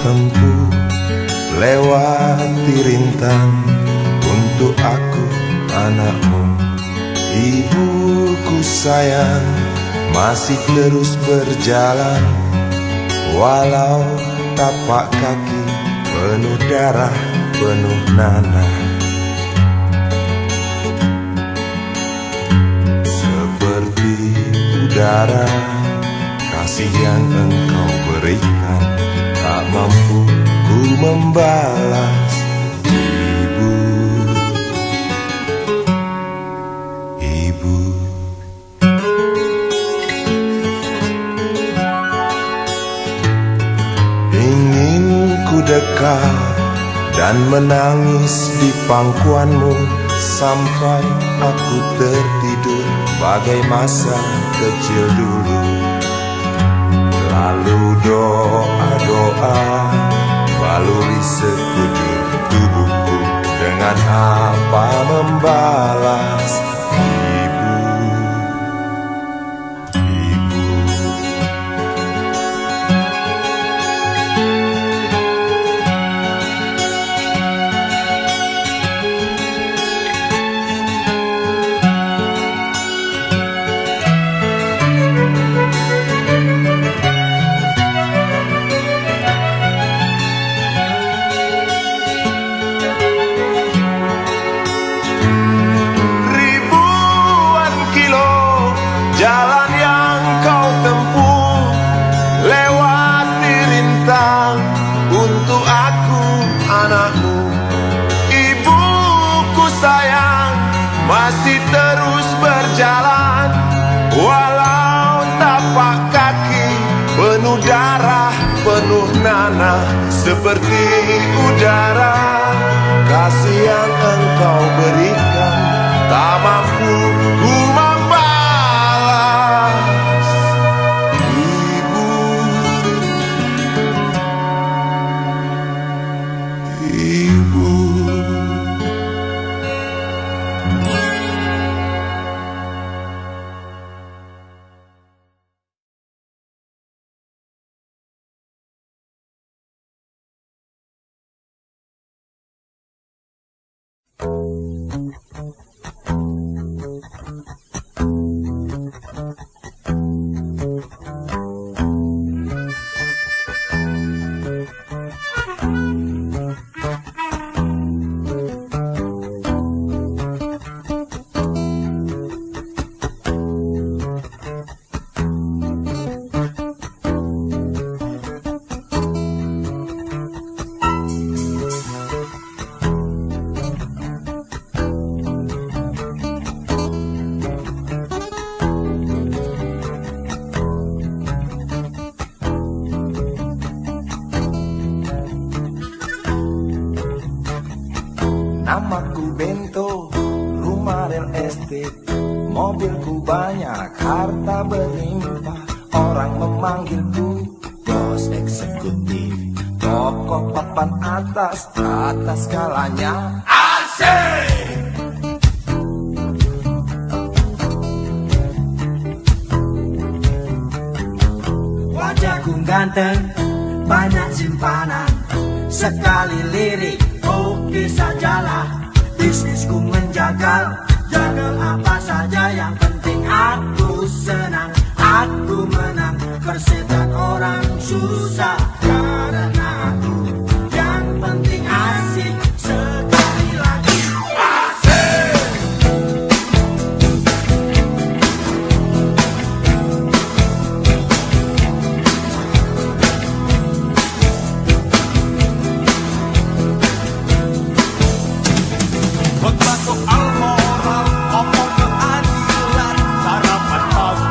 tempuh, lewati rintang untuk aku anakmu. Ibuku sayang masih terus berjalan, walau tapak kaki penuh darah, penuh nanah. Seperti udara, kasih yang engkau berikan tak mampu ku membalas. Ibu, ibu. Ingin ku dekat dan menangis di pangkuanmu sampai aku tertidur bagai masa kecil dulu. Lalu doa-doa baluri sekujur tubuhku, dengan apa membalas. Ibu, ibu. Jalan yang kau tempuh, lewati rintang untuk aku anakmu. Ibuku sayang masih terus berjalan, walau tapak kaki penuh darah, penuh nanah. Seperti udara, kasih yang engkau berikan tak mampu ku membalas. Namaku Bento, rumah real estate, mobilku banyak, harta berlimpah. Orang memanggilku bos eksekutif, pokok papan atas skalanya. Asik! Wajahku ganteng, banyak simpanan, sekali lirik oke sajalah. Bisnisku menjagal, jagal apa saja, yang penting aku senang, aku menang. Persetan orang susah karena aku, yang penting asik. Sekali lagi asik. Khotbah soal moral, omong keadilan, sarapan pagi,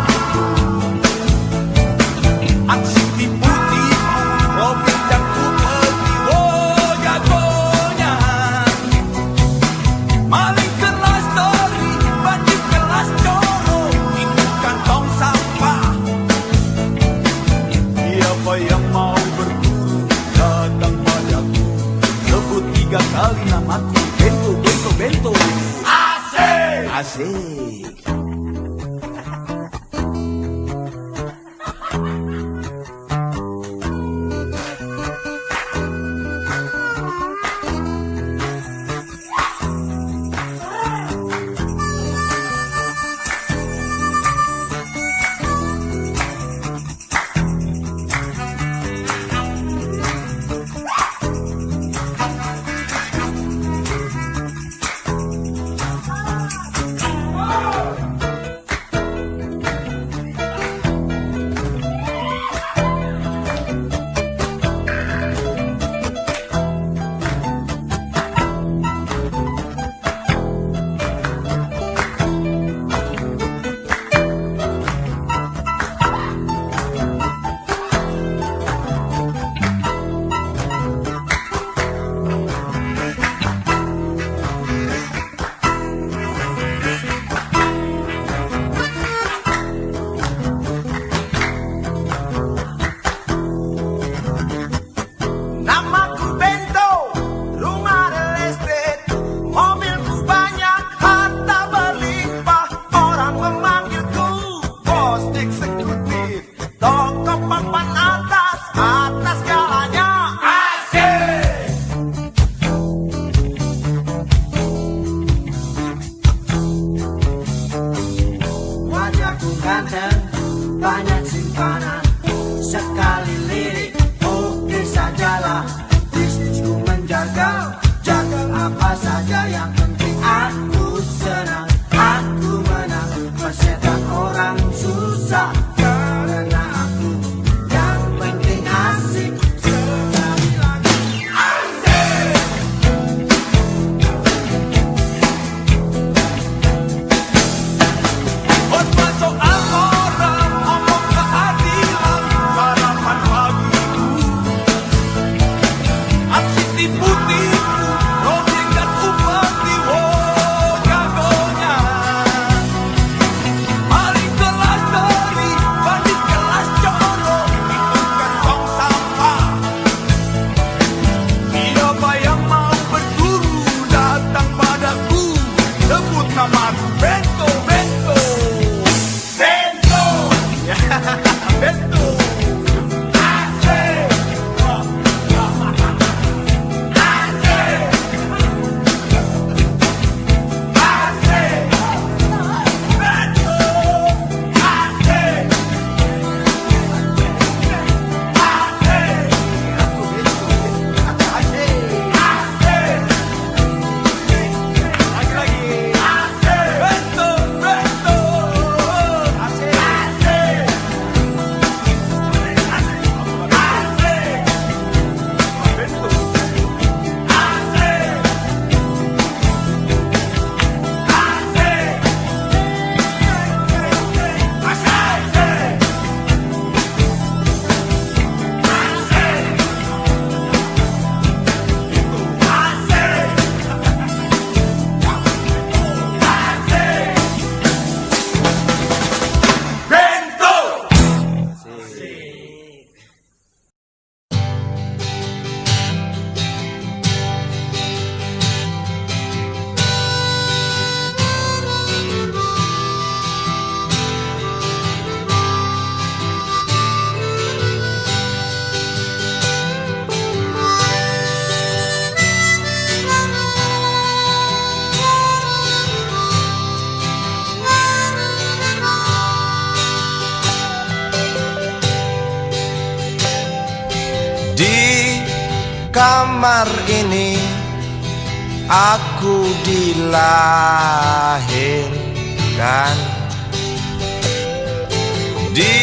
aksi tipu-tipu, profit yang ku beli, oh jagonya. Maling kelas story, bandit kelas coro, itu kantong sampah. Siapa yang mau berburu, datang padaku, sebut 3 kali namaku. Bento, bento, bento. Asik! Asik. jagal apa saja, yang penting aku senang, aku menang, persetan orang susah. Karena aku yang penting asik. Sekali lagi asik. Buat soal orang, omong keadilan, sarapan pagiku, aksi tipu-tipu, projek dan upati, oh jagonya. Maling kelas beli, bandit kelas colo, itu kan tong sampah. Siapa yang mau berguru, datang padaku, sebut namaku Bento, Bento. Bento, ya, Bento. Asik. Di kamar ini aku dilahirkan, di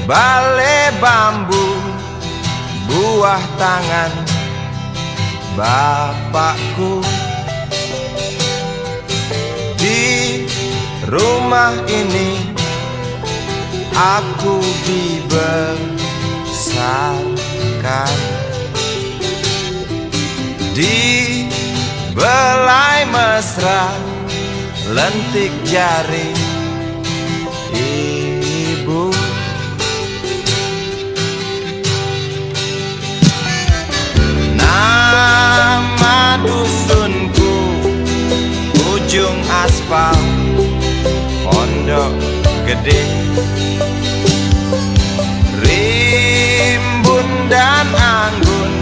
balai bambu buah tangan bapakku. Di rumah ini aku dibesarkan, di belai mesra lentik jari ibu. Nama dusunku ujung aspal Pondok Gede. Rimbun dan anggun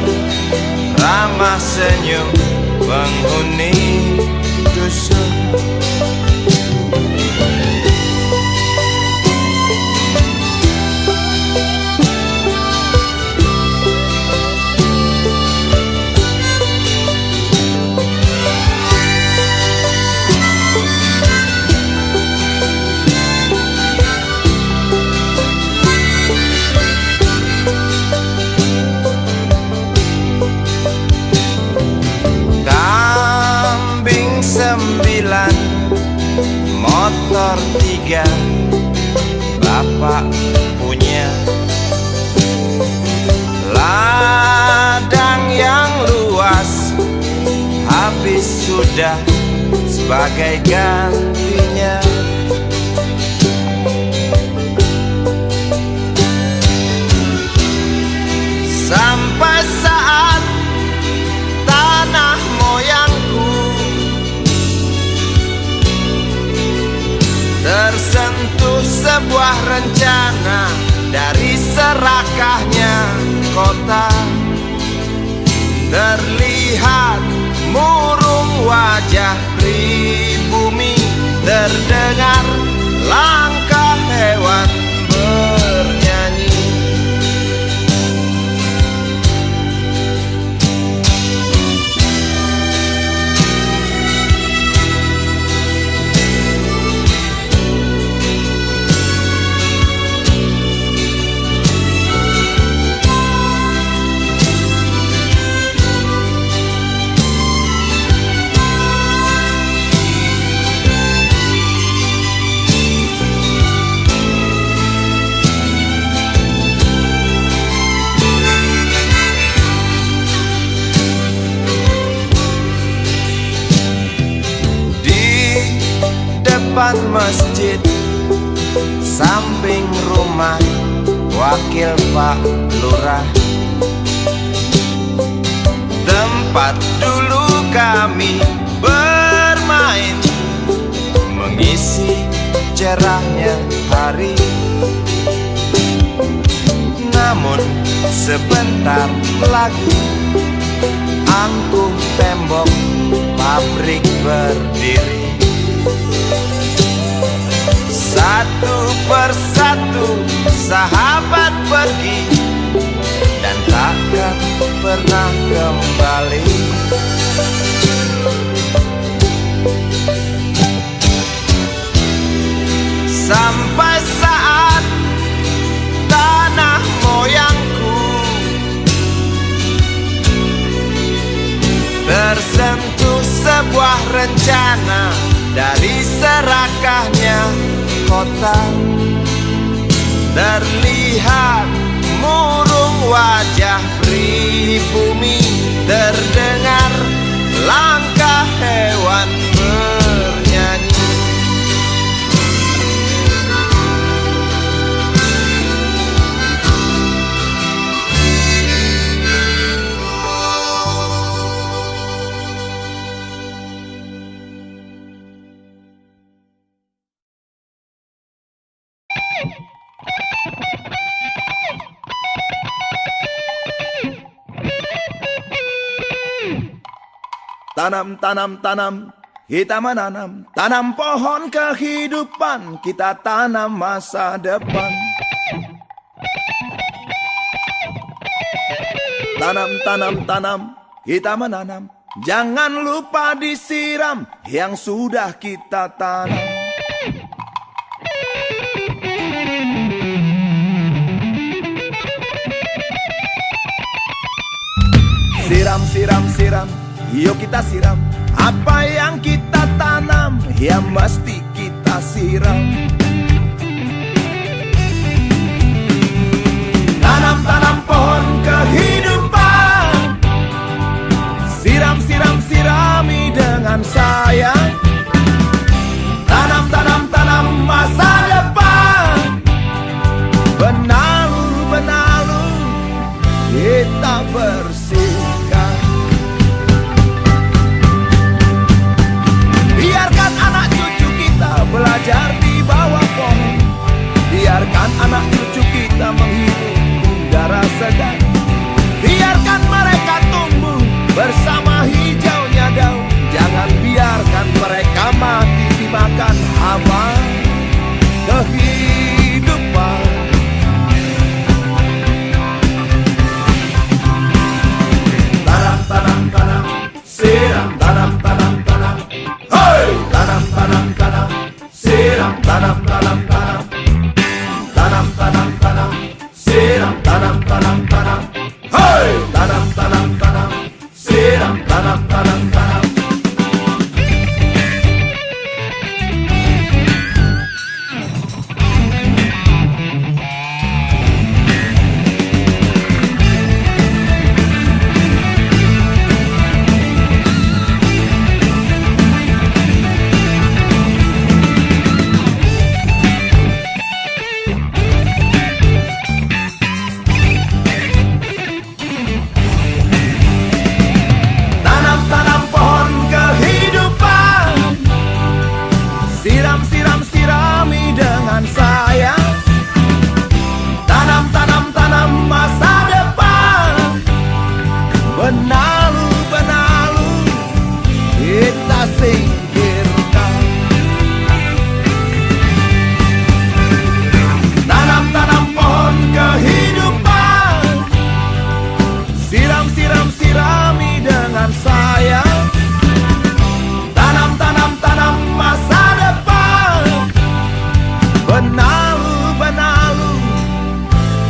ramah senyum penghuni dusun. Motor 3 bapak punya, ladang yang luas habis sudah sebagai gantinya. Sampai saat tanah moyangku tersentuh sebuah rencana dari serakahnya kota. Terlihat murung wajah pribumi, terdengar langkah hewan bernyanyi. masjid samping rumah wakil Pak Lurah. Tempat dulu kami bermain, mengisi cerahnya hari. Namun sebentar lagi angkuh tembok pabrik berdiri. Satu persatu sahabat pergi dan takkan pernah kembali. Sampai saat tanah moyangku tersentuh sebuah rencana dari serakahnya kota. Terlihat murung wajah pribumi, terdengar langkah hewan bernyanyi. Tanam, tanam, tanam, kita menanam. Tanam pohon kehidupan, kita tanam masa depan. Tanam, tanam, tanam, kita menanam. Jangan lupa disiram yang sudah kita tanam. Siram, siram, siram, yuk kita siram. Apa yang kita tanam, ya mesti kita siram. Tanam-tanam pohon kehidupan, siram, siram, sirami dengan sayang. Tanam-tanam, tanam masa depan. Benalu, benalu, kita bersihkan. Biarkan anak cucu kita belajar di bawah pohon. Biarkan anak cucu kita menghirup udara segar. Biarkan mereka tumbuh bersama hijaunya daun. Jangan biarkan mereka mati dimakan hama kehidupan. Tanam, tanam, tanam, siram, tanam, tanam, tanam. Hey! Tanam, tanam, tanam, siram, tanam, tanam, tanam. Tanam, tanam, tanam, siram, tanam, tanam, tanam. Hey! Tanam, tanam, tanam, siram, tanam, tanam, tanam.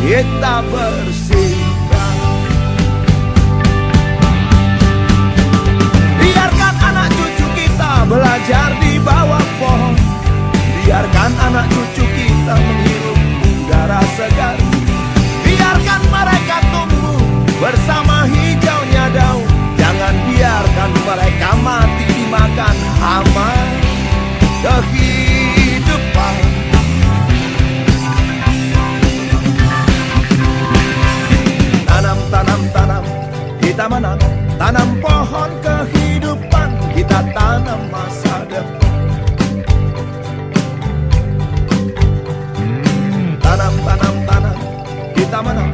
Kita bersihkan. menang. Tanam pohon kehidupan, kita tanam masa depan. Tanam, tanam, tanam, kita menang.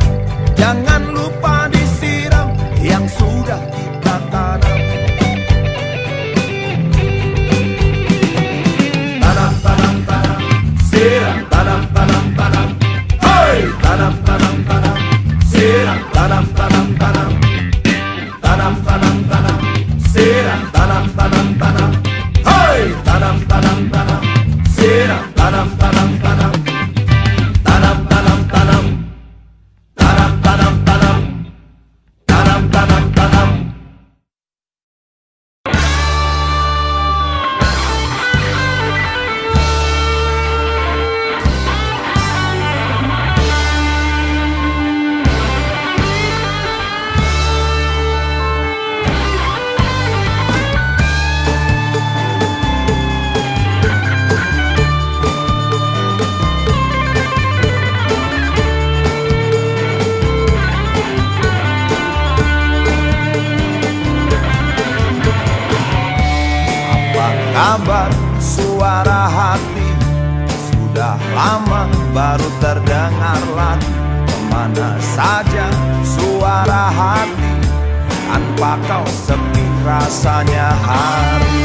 Jangan lupa disiram yang sudah kita tanam. Tanam, tanam, tanam, siram, tanam, tanam, tanam. Hey! Tanam, tanam, tanam, siram, tanam, tanam, tanam. Tanam, tanam, tanam, siram, tanam, tanam, tanam. Hey! Tanam, tanam, tanam, siram, tanam, tanam, tanam. Tanam, tanam, tanam. Tanam, tanam, tanam. Tanam, tanam, tanam. Kabar suara hati sudah lama baru terdengar lagi. Kemana saja suara hati, tanpa kau sepi rasanya hari.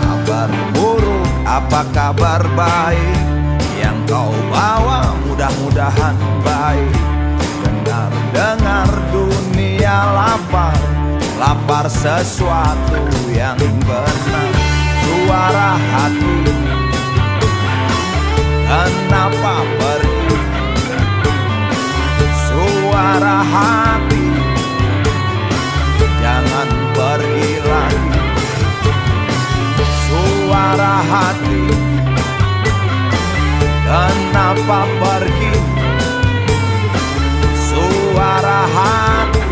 Kabar buruk apa kabar baik yang kau bawa, mudah-mudahan baik. Dengar dunia lapar, lapar sesuatu yang benar. Suara hati, kenapa pergi? Suara hati, jangan pergi lagi. Suara hati, kenapa pergi? Suara hati,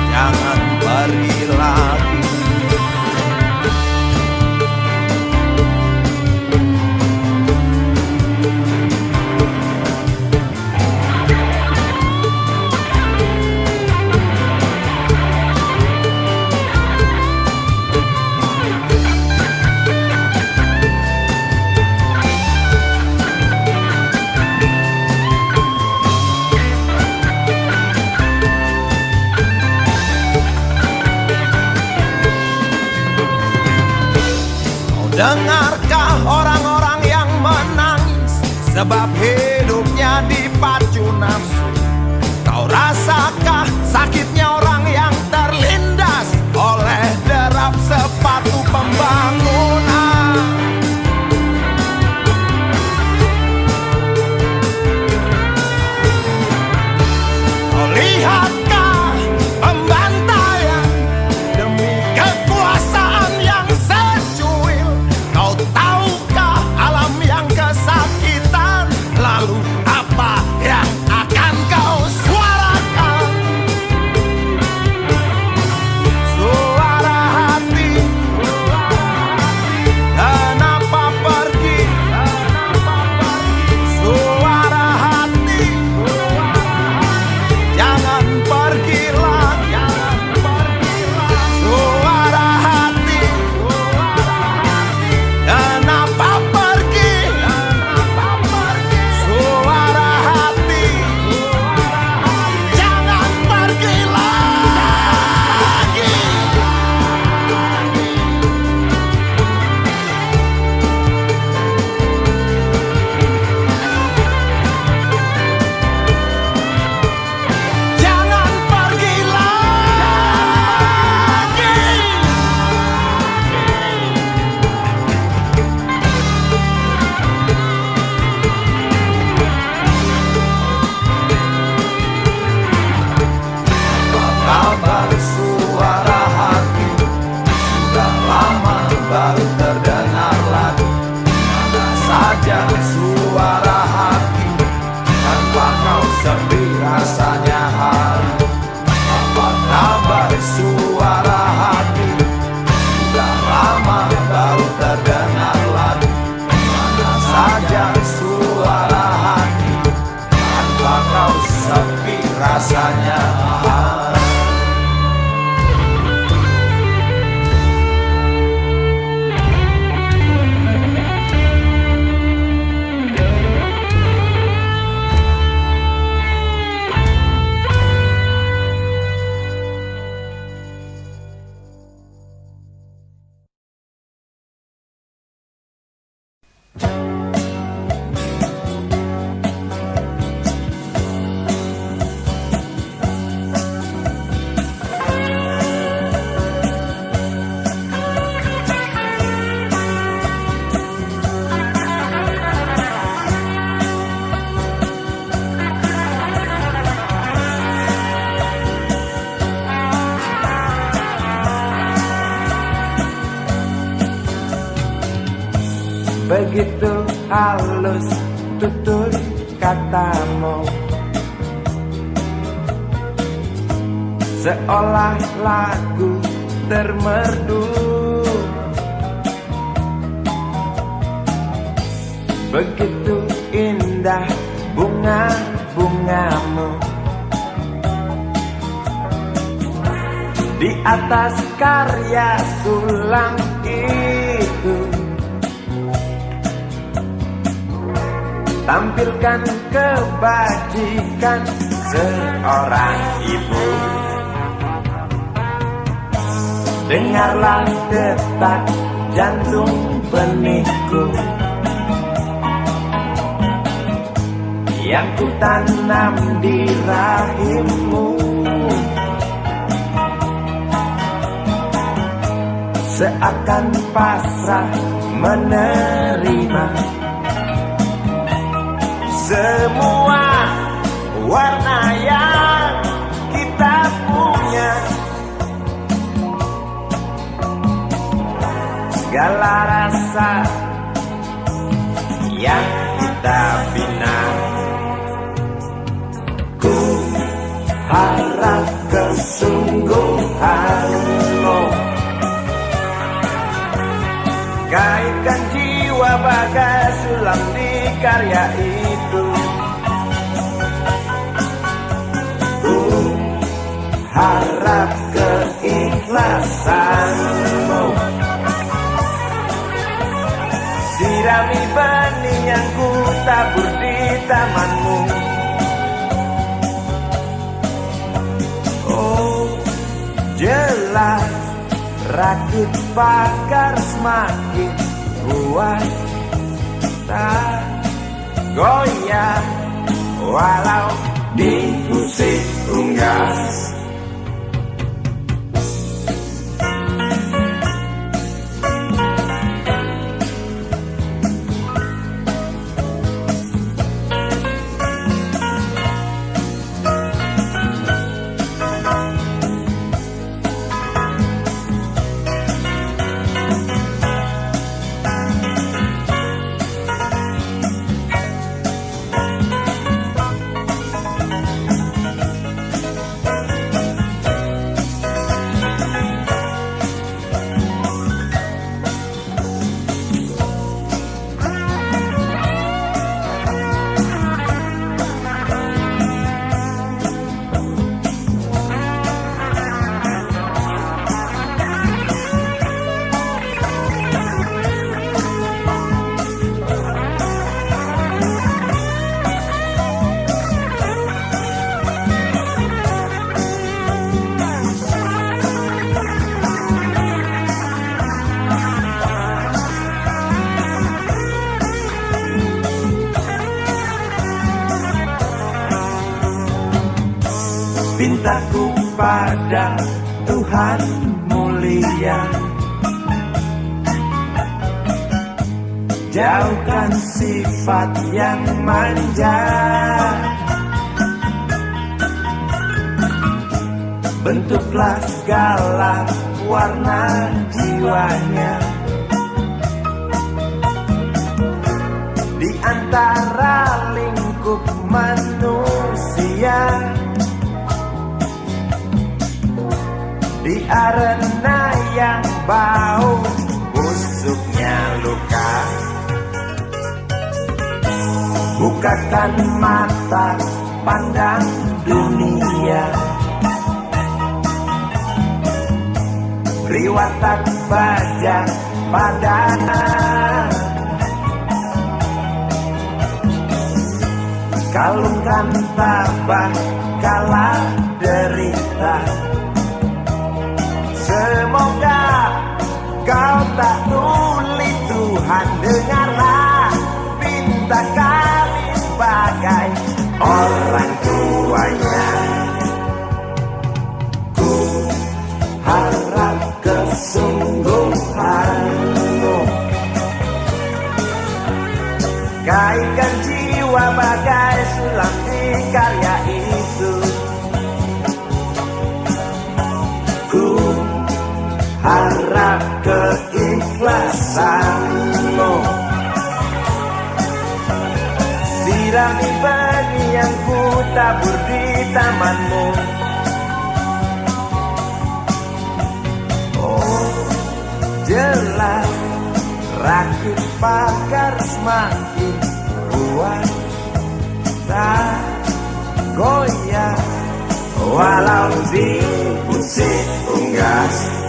jangan pergi lagi. Dengarkah orang-orang yang menangis sebab hidupnya dipacu nafsu? Kau rasakah sakitnya orang yang terlindas oleh derap sepatu pembangunan? Kau lihatkah pembantaian demi kekuasaan yang secuil? Kau tahukah alam yang kesakitan? Lalu apa yang akan kau suarakan? Suara hati, kenapa pergi? Suara hati, jangan pergi lagi. Suara hati, kenapa pergi? Suara hati, jangan pergi lagi. Jangan pergi lagi. Kabar suara hati, sudah lama baru terdengar lagi. Mana saja suara hati, tanpa kau sepi rasanya hari. Apa kabar suara hati, sudah lama baru terdengar lagi. Mana begitu halus tutur katamu, seolah lagu termerdu. Begitu indah bunga-bungamu di atas karya sulam itu. Tampilkan kebajikan seorang ibu. Dengarlah detak jantung benihku yang ku tanam di rahimmu. Seakan pasrah menerima semua warna yang kita punya, segala rasa yang kita bina. Ku harap kesungguhanmu, kaitkan jiwa bagai sulam di karya itu. Ku harap keikhlasanmu, sirami benih yang ku tabur di tamanmu. Oh, jelas rakit bakar semakin kuat, tak goyah walau diusik unggas. Pintaku pada Tuhan mulia, jauhkan sifat yang manja. Bentuklah segala warna jiwanya di antara lingkup manusia. Di arena yang bau busuknya luka, bukakan mata pandang dunia. Beri watak bajak padanya, kalungkan tabah kala derita. Semoga kau tak tuli, Tuhan dengarlah pinta kami sebagai orang tuanya. Ku harap kesungguhanmu, kaitkan jiwa bagai sulam di karya itu. Ku harap keikhlasanmu, sirami benih yang ku tabur di tamanmu. Oh, jelas rakit pagar semakin kuat, tak goyah walau diusik unggas.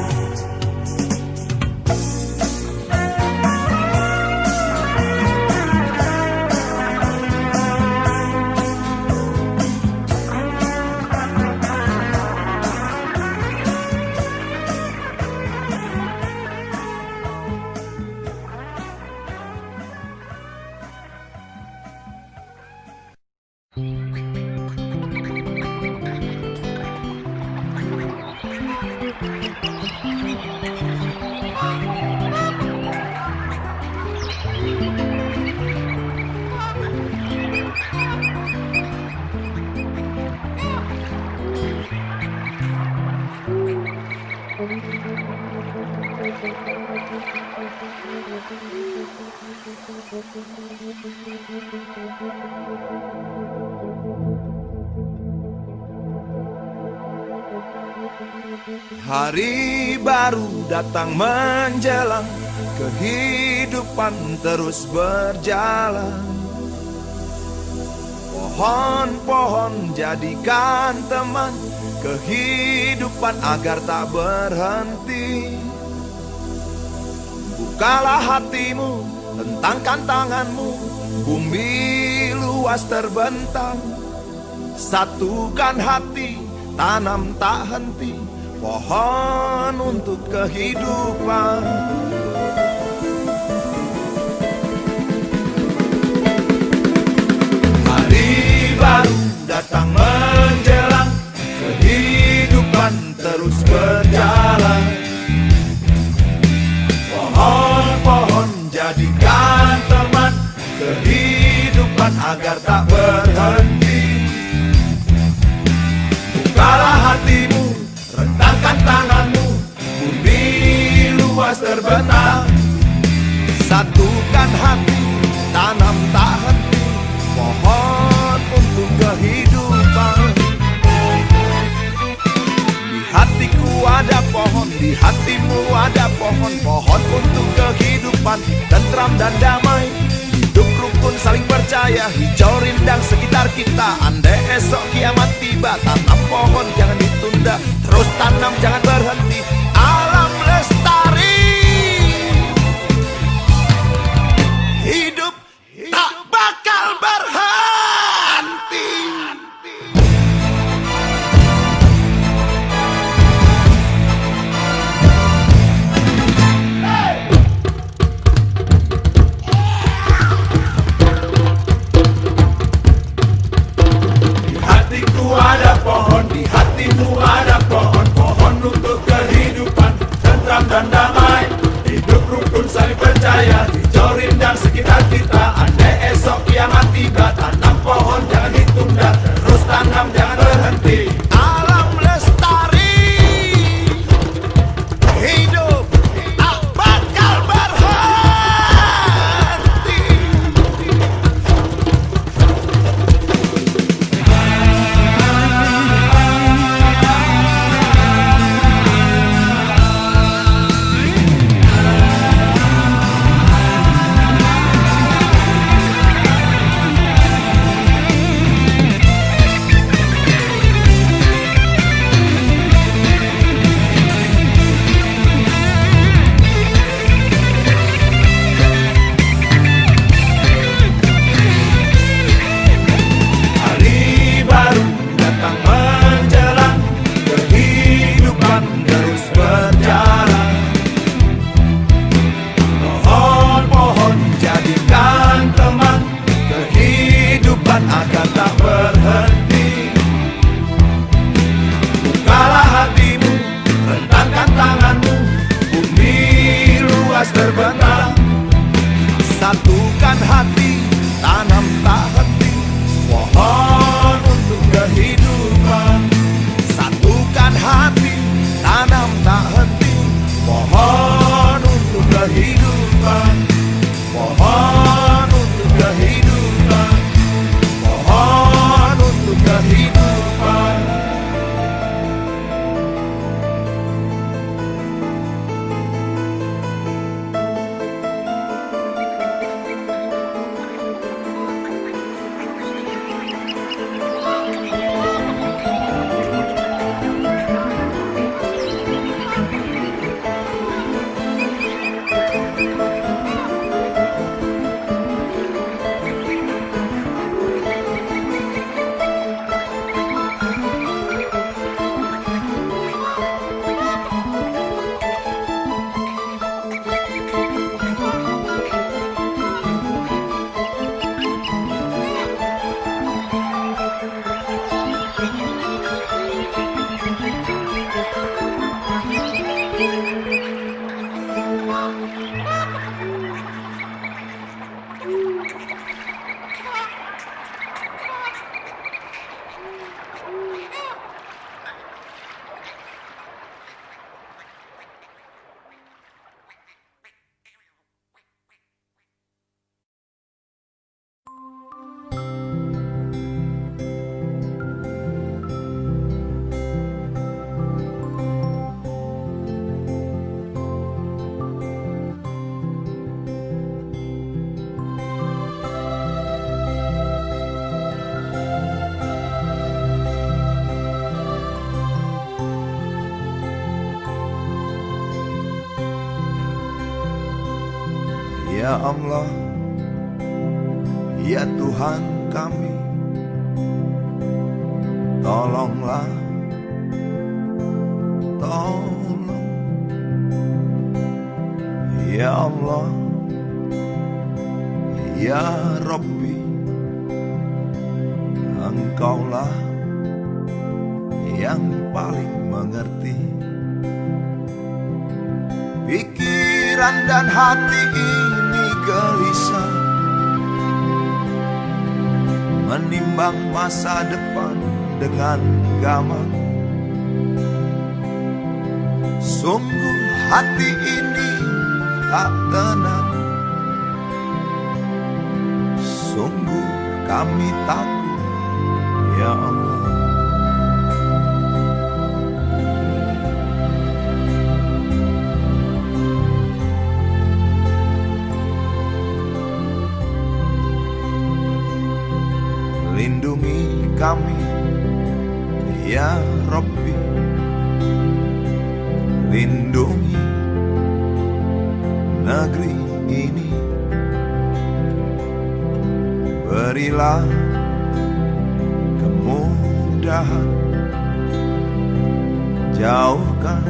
Hari baru datang menjelang, kehidupan terus berjalan. Pohon-pohon jadikan teman, kehidupan agar tak berhenti. Bukalah hatimu, hentangkan tanganmu, bumi luas terbentang. Satukan hati, tanam tak henti, pohon untuk kehidupan. Hari baru datang menjelang, kehidupan terus berjalan. Pohon-pohon jadikan teman, kehidupan agar tak berhenti. Bukalah hatimu, rentangkan tanganmu, bumi luas terbentang. Satukan hati, tanam tak henti, pohon untuk kehidupan. Di hatiku ada pohon, di hatimu ada pohon, pohon untuk kehidupan, tentram dan damai. Hidup rukun saling percaya, hijau rindang sekitar kita. Andai esok kiamat tiba, tanam pohon jangan ditunda, terus tanam jangan berhenti. Alam lestari, hidup tak bakal berhenti. Ada pohon, di hatimu ada pohon, pohon untuk kehidupan, tentram dan damai. Hidup rukun saling percaya, hijau rindang sekitar kita. Andai esok kiamat tiba, tanam pohon jangan ditunda, terus tanam jangan berhenti. Alam lestari, hidup tak bakal berhenti. Ya Allah, ya Tuhan kami, tolonglah, tolong. Ya Allah, ya Rabbi, Engkaulah yang paling mengerti pikiran dan hati ini gelisah, menimbang masa depan dengan gamang. Sungguh hati ini tak tenang, sungguh kami takut, ya Allah. Lindungi kami, ya Rabbi, lindungi negeri ini. Berilah kemudahan, jauhkan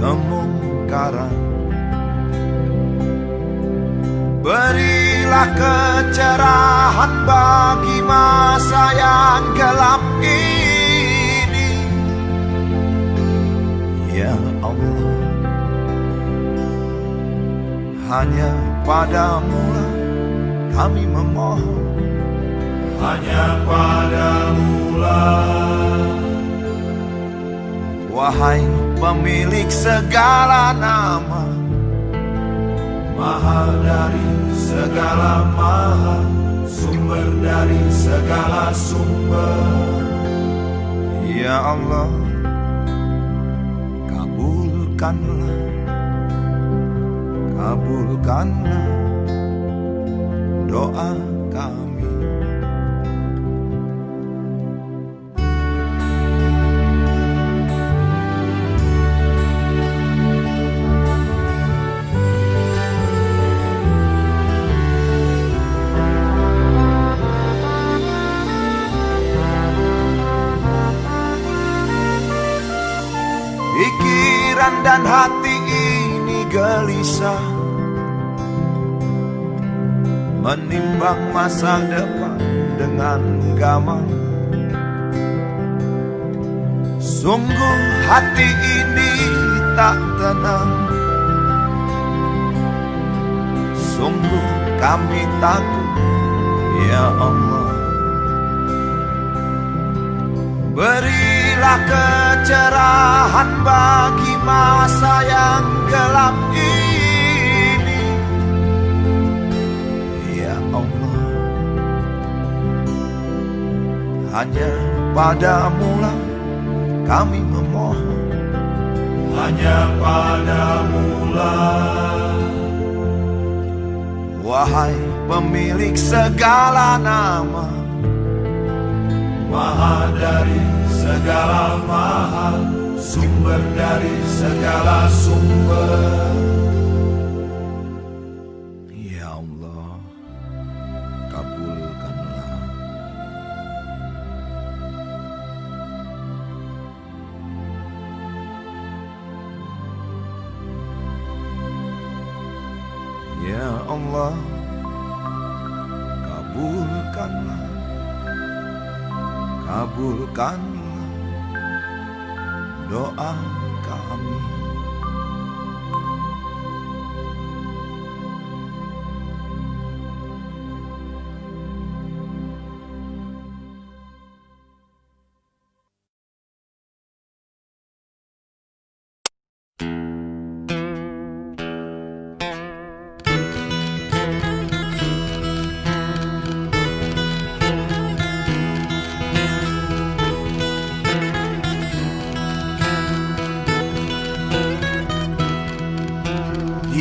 kemungkaran. Berilah kecerahan bagi masa yang gelap ini, ya Allah. Hanya padamu lah kami memohon, hanya padamu lah. Wahai pemilik segala nama, Maha dari segala maha, sumber dari segala sumber. ya Allah, kabulkanlah, kabulkanlah doa kami. Pikiran dan hati ini gelisah, menimbang masa depan dengan gamang. Sungguh hati ini tak tenang, sungguh kami takut, ya Allah. Berilah kecerahan bagi masa yang gelap ini, ya Allah. Hanya padamu lah kami memohon, hanya padamu lah. Wahai pemilik segala nama, Maha dari segala maha, sumber dari segala sumber. ya Allah, kabulkanlah. Ya Allah, kabulkanlah, kabulkanlah doa kami.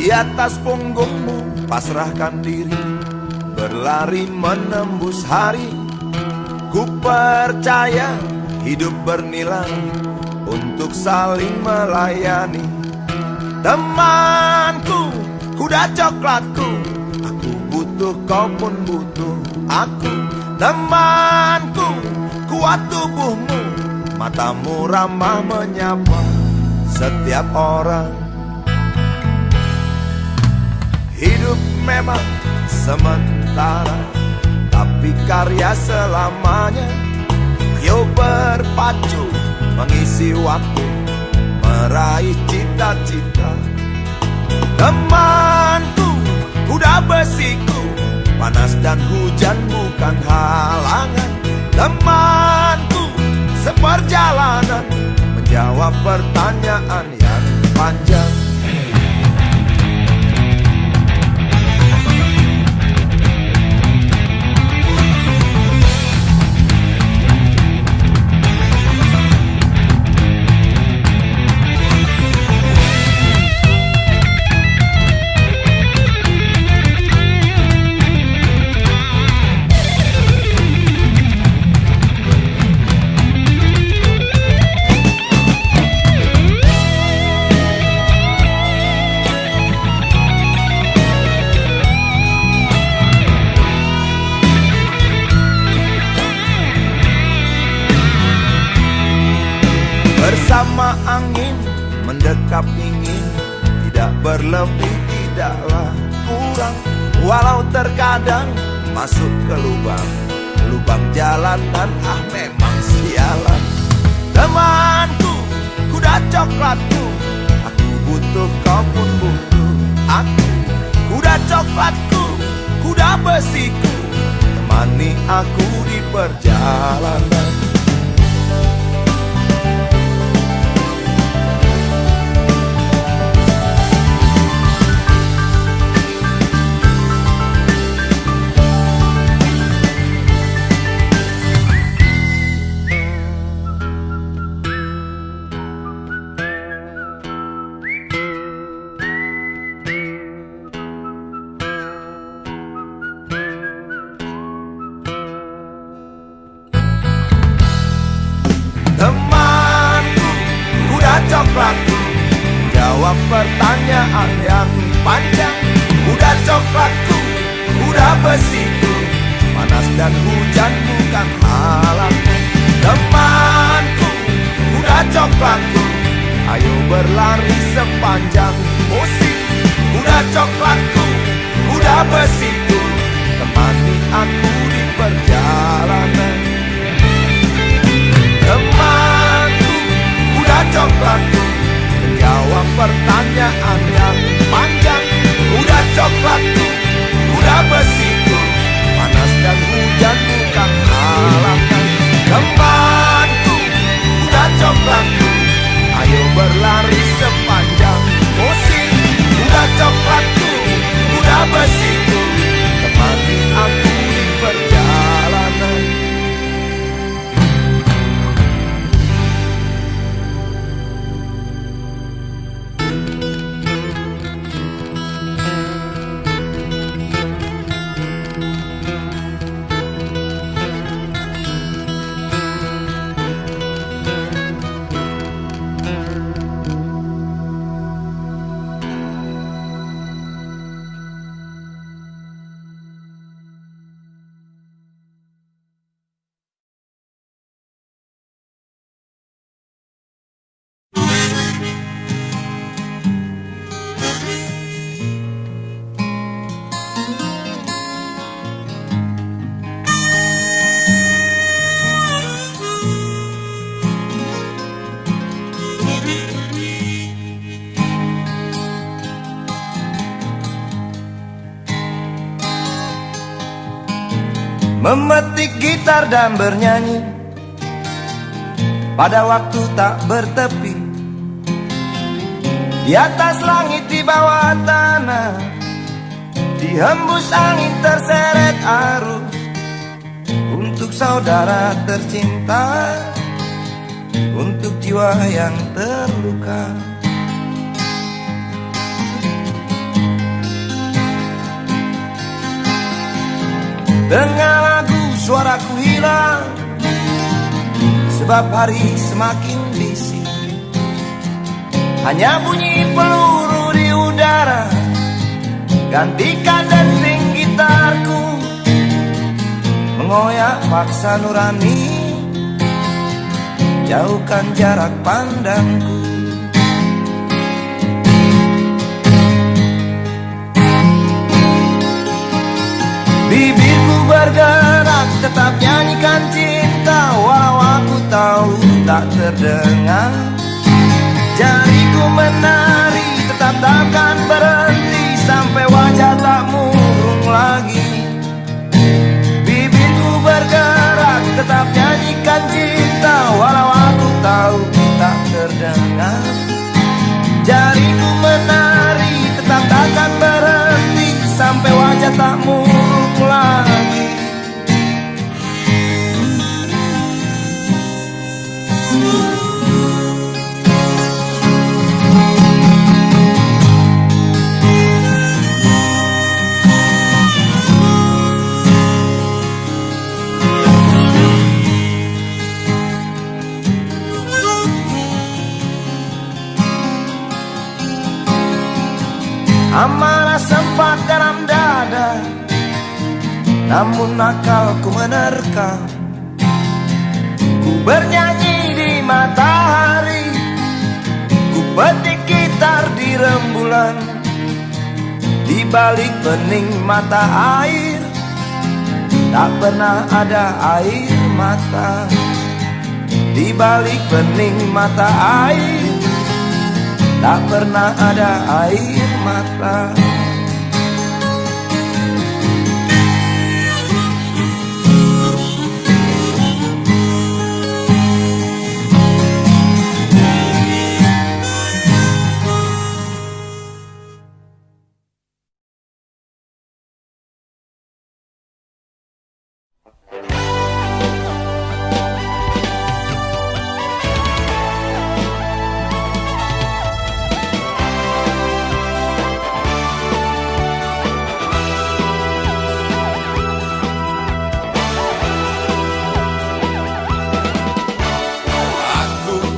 Di atas punggungmu pasrahkan diri, berlari menembus hari. Ku percaya hidup bernilai untuk saling melayani. Temanku, kuda coklatku. Aku butuh, kau pun butuh aku. Temanku, kuat tubuhmu, matamu ramah menyapa setiap orang. Hidup memang sementara, tapi karya selamanya. Yo berpacu, mengisi waktu, meraih cita-cita. Temanku, kuda besiku, panas dan hujan bukan halangan. Temanku, seperjalanan, menjawab pertanyaan yang panjang. Bersama angin mendekap ingin, tidak berlebih, tidaklah kurang. Walau terkadang masuk ke lubang jalanan, ah memang sialan. Temanku, kuda coklatku, aku butuh, kau pun butuh aku. Kuda coklatku, kuda besiku, temani aku di perjalanan. Temanku, kuda coklatku, jawab pertanyaan yang panjang. Kuda coklatku, kuda besiku, panas dan hujan bukan halangan. Temanku, kuda coklatku, ayo berlari sepanjang musim. Kuda coklatku, kuda besiku, temani aku di perjalanan. Temanku, kuda coklatku, menjawab pertanyaan yang panjang. Kuda coklatku, kuda besiku, panas dan hujan bukan halangan. Temanku, kuda coklatku, ayo berlari sepanjang musim. Kuda coklatku, kuda besiku, temani aku di perjalanan. Memetik gitar dan bernyanyi pada waktu tak bertepi, di atas langit, di bawah tanah, dihembus angin, terseret arus, untuk saudara tercinta, untuk jiwa yang terluka. Dengar lagu, suaraku hilang, sebab hari semakin bising. Hanya bunyi peluru di udara Gantikan denting gitarku, mengoyak paksa nurani, jauhkan jarak pandangku. Bibirku bergerak tetap nyanyikan cinta, walau aku tahu tak terdengar. Jariku menari tetap takkan berhenti sampai wajah tak murung lagi. Bibirku bergerak tetap nyanyikan cinta, walau aku tahu tak terdengar. Jariku menari tetap takkan berhenti sampai wajah tak murung lagi. Amarah sempat dalam dada, namun akalku menerkam. Ku bernyanyi di matahari, ku petik gitar di rembulan. Di balik bening mata air, tak pernah ada air mata. Di balik bening mata air, tak pernah ada air mata.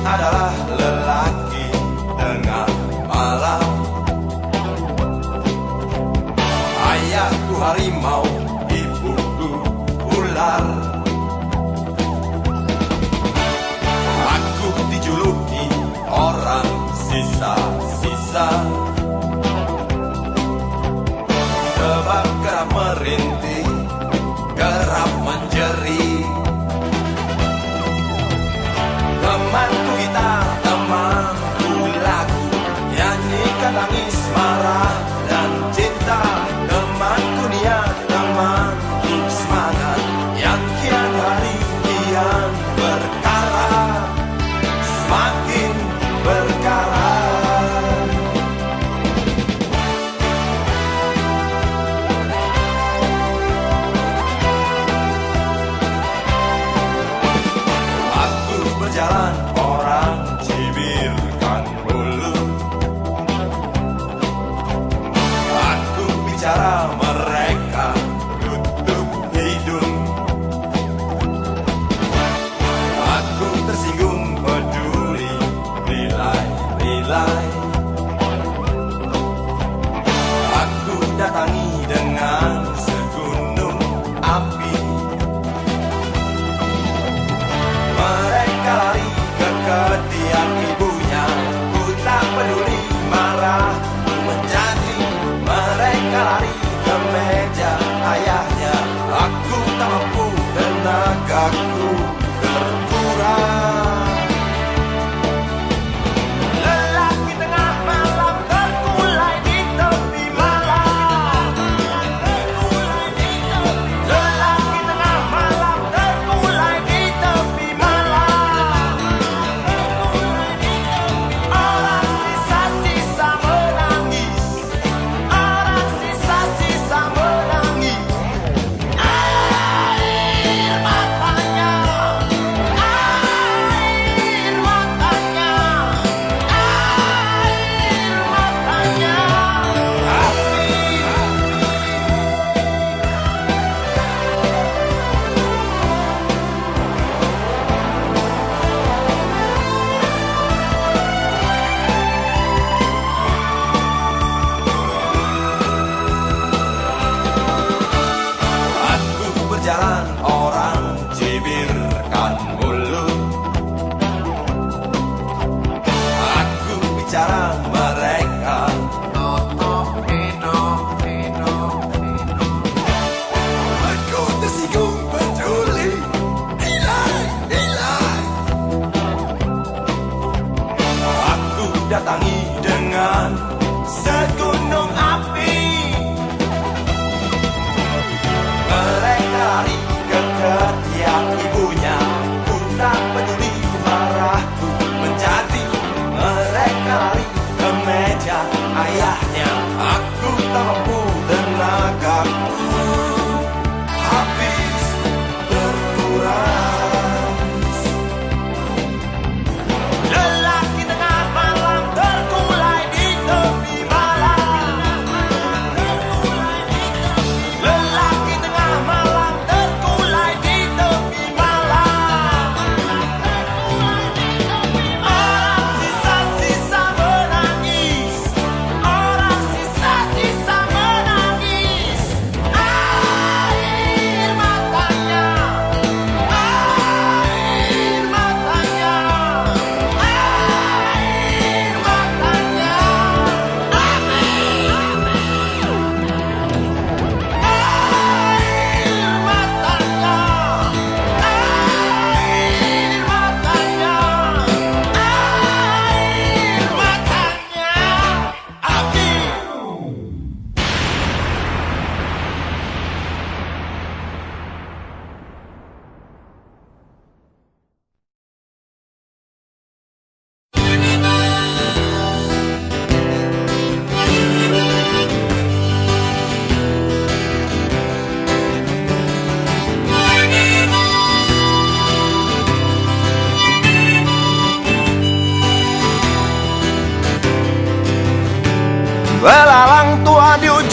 Adalah lelaki tengah malam, ayahku harimau, ibuku ular. Aku dijuluki orang sisa-sisa, sebab kerap merintih, kerap menjerit. Temanku gitar, temanku lagu, nyanyikan tangis, marah, dan cinta. Temanku niat, temanku semangat, yang kian hari kian berkara, semakin berkara.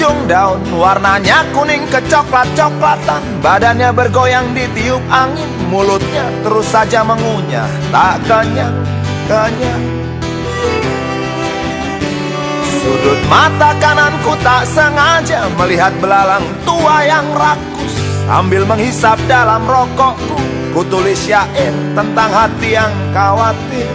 ujung daun, warnanya kuning kecoklat-coklatan. Badannya bergoyang ditiup angin, mulutnya terus saja mengunyah, tak kenyang-kenyang. Sudut mata kananku tak sengaja melihat belalang tua yang rakus. Sambil menghisap dalam rokokku, ku tulis syair tentang hati yang khawatir.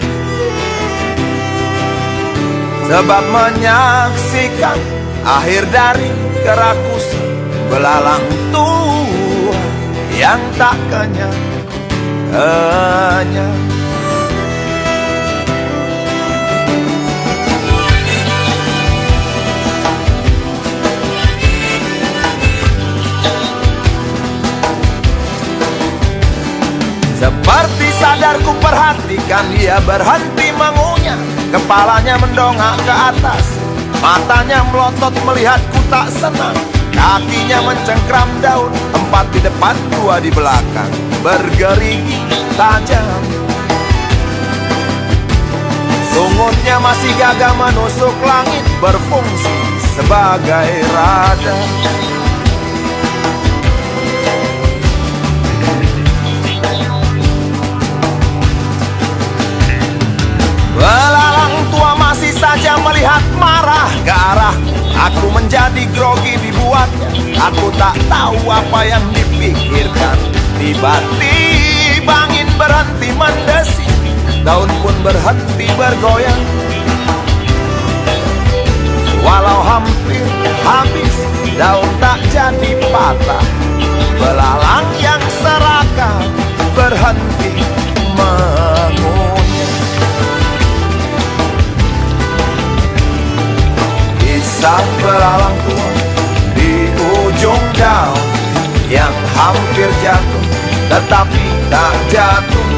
Sebab menyaksikan akhir dari kerakusan belalang tua yang tak kenyang-kenyang. Seperti sadar ku perhatikan dia berhenti mengunyah. Kepalanya mendongak ke atas, matanya melotot melihatku tak senang. Kakinya mencengkram daun, 4 di depan 2 di belakang, bergerigi tajam. Sungutnya masih gagah menusuk langit, berfungsi sebagai radar. Belalang tua masih saja melihat marah ke arah. Aku menjadi grogi dibuatnya. Aku tak tahu apa yang dipikirkan. Tiba-tiba angin berhenti mendesi, daun pun berhenti bergoyang. Walau hampir habis, daun tak jadi patah. Belalang yang serakah berhenti mengunyah. Kisah belalang tua di ujung daun yang hampir jatuh tetapi tak jatuh.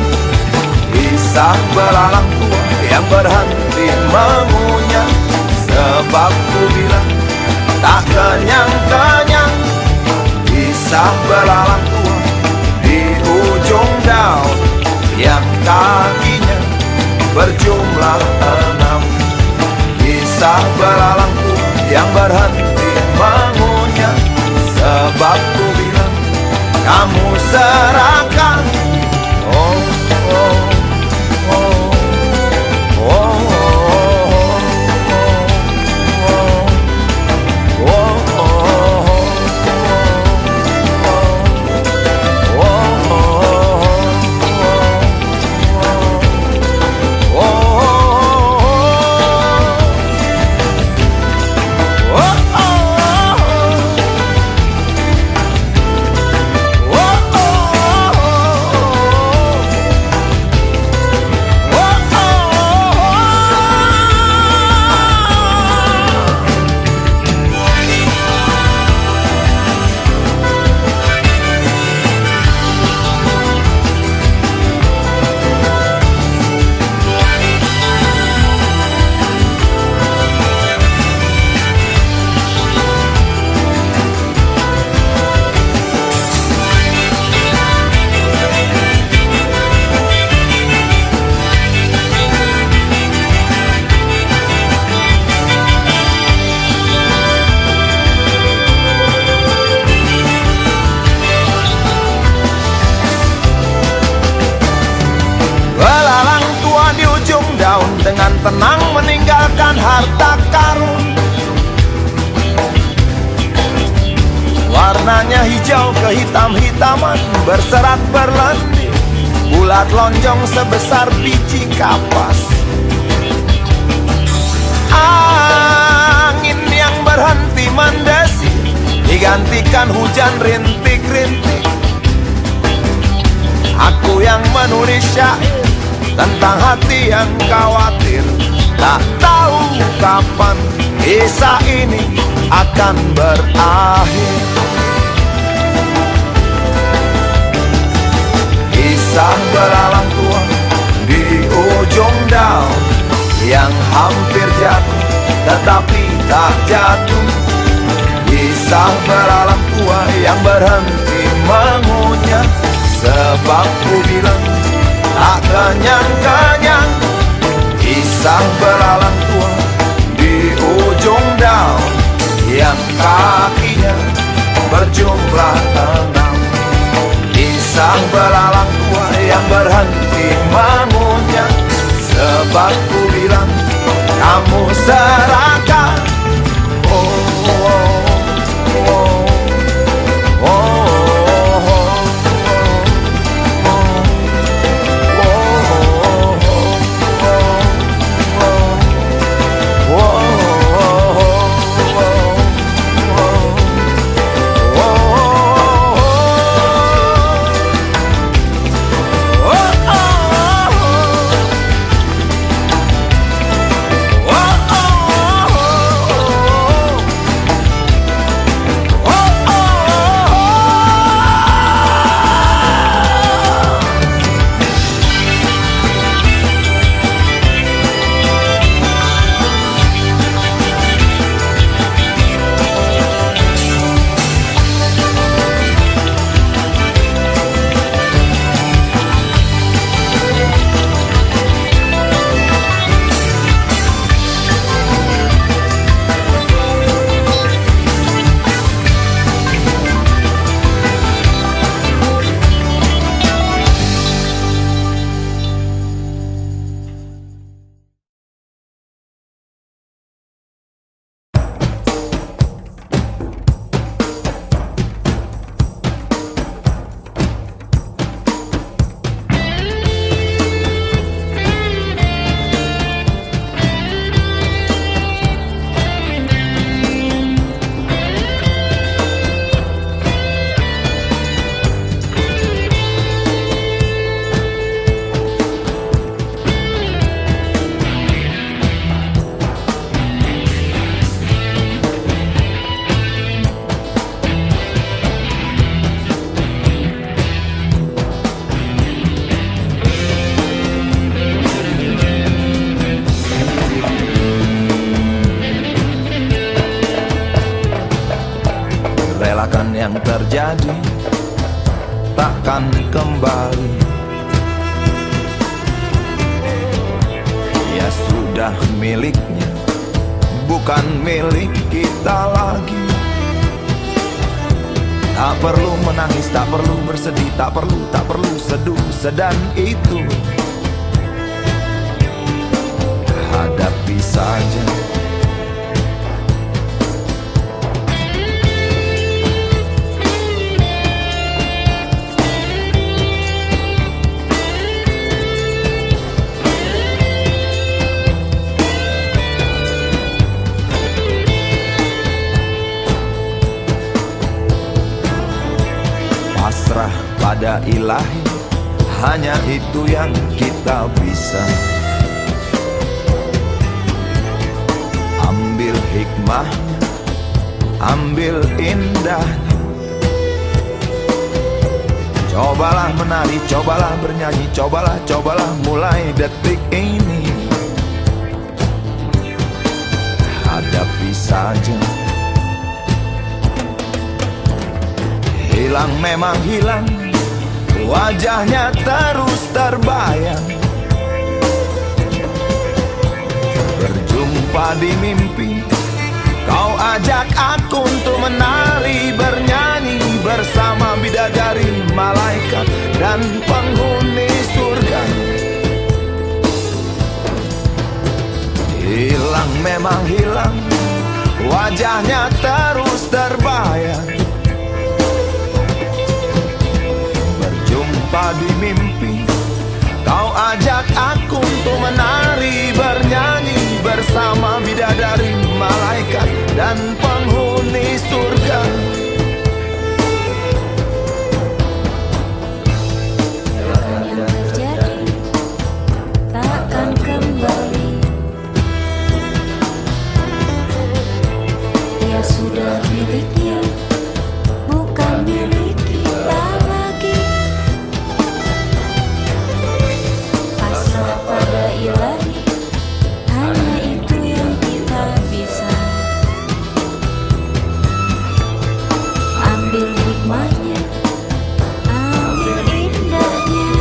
Kisah belalang tua yang berhenti mengunyah. Sebab ku bilang tak kenyang-kenyang. Kisah belalang tua di ujung daun yang kakinya berjumlah 6. Kisah belalang tua yang berhenti mengunyah. Sebab ku bilang kamu serahkan. Oh, oh, oh, oh, dengan tenang meninggalkan harta karun. Warnanya hijau kehitam-hitaman, berserat berlendir, bulat lonjong sebesar biji kapas. Angin yang berhenti mendesi digantikan hujan rintik-rintik. Aku yang menulis syair tentang hati yang khawatir, tak tahu kapan kisah ini akan berakhir. Kisah belalang tua di ujung daun yang hampir jatuh tetapi tak jatuh. Kisah belalang tua yang berhenti mengunyah. Sebab ku bilang tak kenyang-kenyang. Kisah belalang tua di ujung daun yang kakinya berjumlah 6. Kisah belalang tua yang berhenti mengunyah, sebab ku bilang kamu serakah. Oh, oh, oh, oh, oh, relakan yang terjadi takkan kembali. Ya sudah miliknya, bukan milik kita lagi. Tak perlu menangis, tak perlu bersedih, tak perlu seduh sedan itu. Hadapi saja. Pasrah pada ilahi, hanya itu yang kita bisa. Ambil hikmahnya, ambil indahnya. Cobalah menari, cobalah bernyanyi, cobalah mulai detik ini. Hadapi saja. Hilang memang hilang, wajahnya terus terbayang. Berjumpa di mimpi, kau ajak aku untuk menari, bernyanyi bersama bidadari, malaikat dan penghuni surga. Hilang memang hilang, wajahnya terus terbayang. Di mimpi, kau ajak aku untuk menari, bernyanyi bersama bidadari, malaikat dan penghuni surga. Yang terjadi takkan kembali. Dia sudah miliknya, bukan milik kita lagi. Pasrah pada ilahi, hanya itu yang kita bisa. Ambil hikmahnya, ambil indahnya.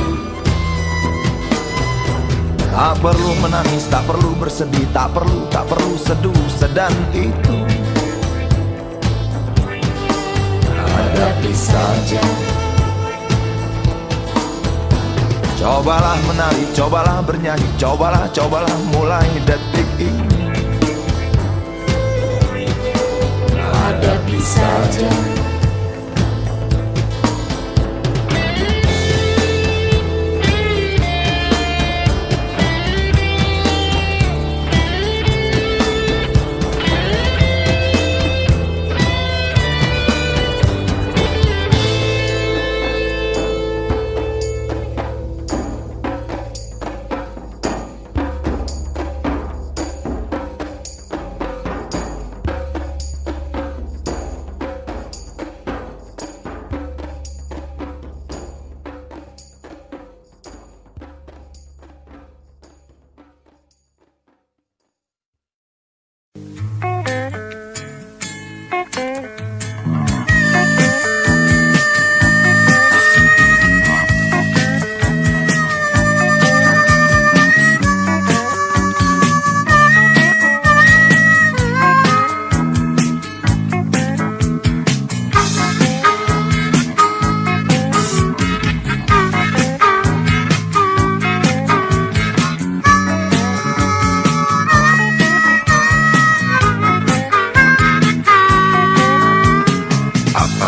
Tak perlu menangis, tak perlu bersedih, tak perlu seduh sedan itu. hadapi saja. Cobalah menari, cobalah bernyanyi, cobalah mulai detik ini. Hadapi saja.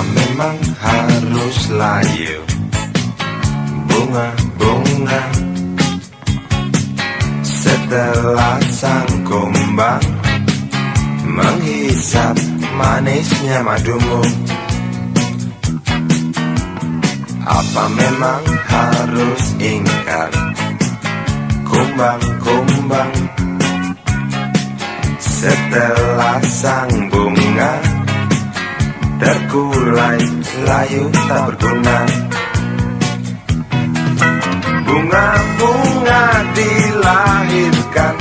Memang harus layu bunga-bunga setelah sang kumbang menghisap manisnya madumu. Apa memang harus ingkar kumbang-kumbang setelah sang bunga terkulai layu tak berguna. Bunga-bunga dilahirkan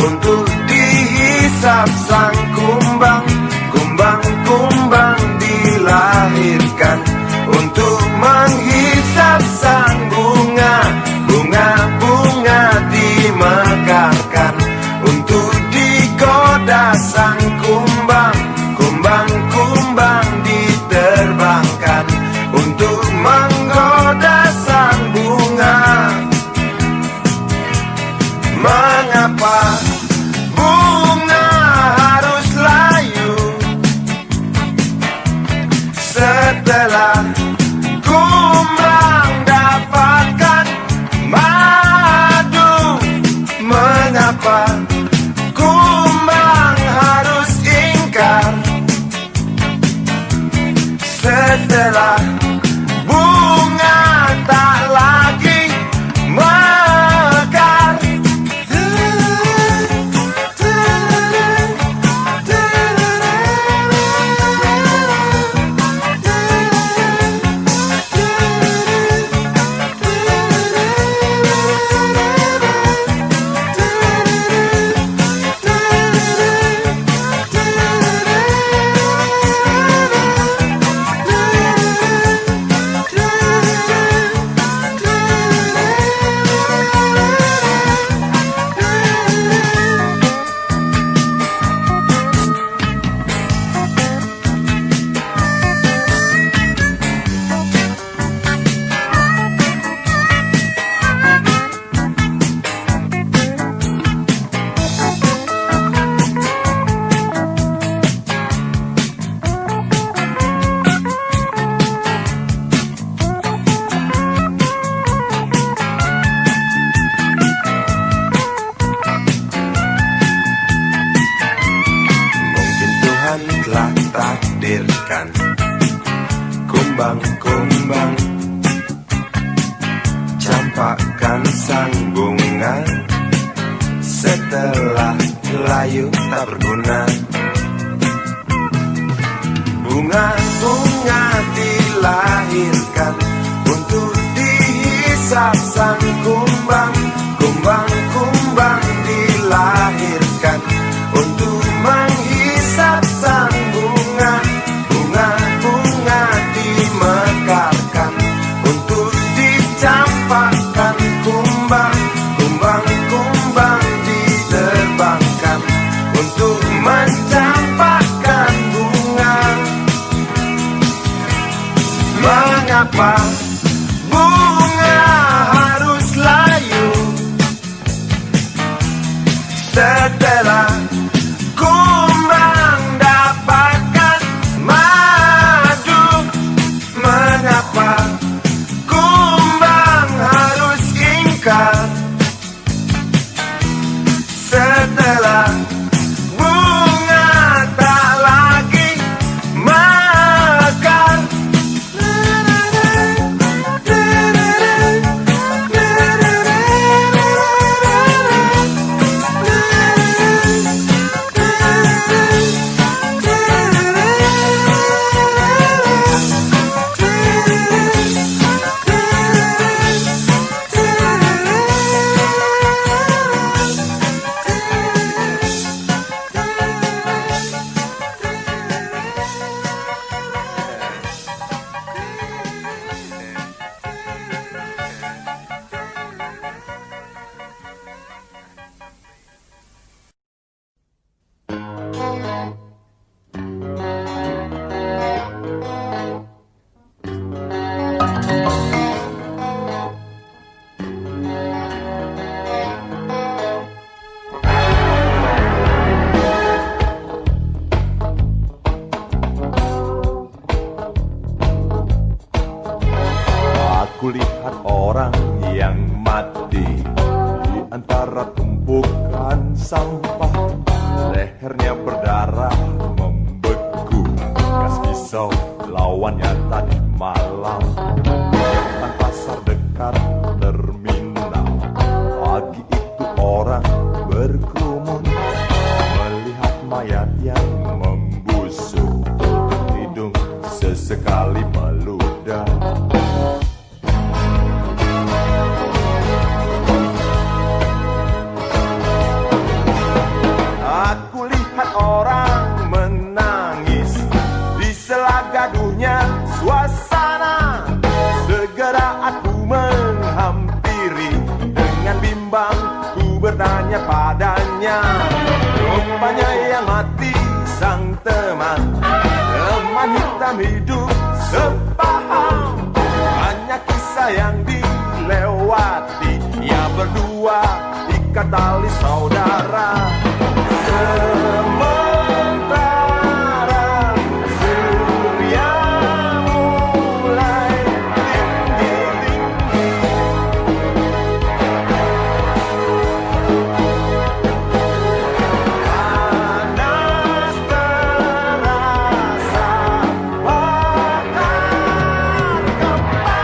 untuk dihisap sang kumbang. Kumbang-kumbang dilahirkan untuk menghisap sang bunga. Bunga-bunga dimekarkan untuk digoda sang kumbang. Kumbang-kumbang diterbangkan untuk menggoda sang bunga. Mengapa bunga harus layu setelah kumbang dapatkan madu? Mengapa kumbang harus ingkar setelah bunga tak lagi mekar? Telah takdirkan kumbang-kumbang campakkan sang bunga setelah layu tak berguna. Bunga-bunga dilahirkan untuk dihisap sang kumbang. Kumbang-kumbang dilahirkan untuk menghisap sang bunga. Bunga-bunga dimekarkan untuk dicampakkan kumbang. Kumbang-kumbang diterbangkan untuk mencampakkan bunga. Mengapa bunga harus layu setelah kumbang dapatkan madu? Mengapa kumbang harus ingkar setelah bunga tak lagi mekar? Aku lihat orang yang mati di antara tumpukan sampah. Lehernya berdarah membeku, gas pisau lawannya tadi malam. Depan pasar dekat terminal, pagi itu orang berkerumun melihat mayat yang membusuk. Hidung sesekali meludah. Aku lihat orang menangis di sela gaduhnya suasana. Segera aku menghampiri dengan bimbang, ku bertanya padanya. Rupanya yang mati sang teman, teman hitam hidup sepaham. Banyak kisah yang dilewati, ya berdua ikat tali saudara. Sementara surya mulai tinggi-tinggi, panas terasa bakar kepala.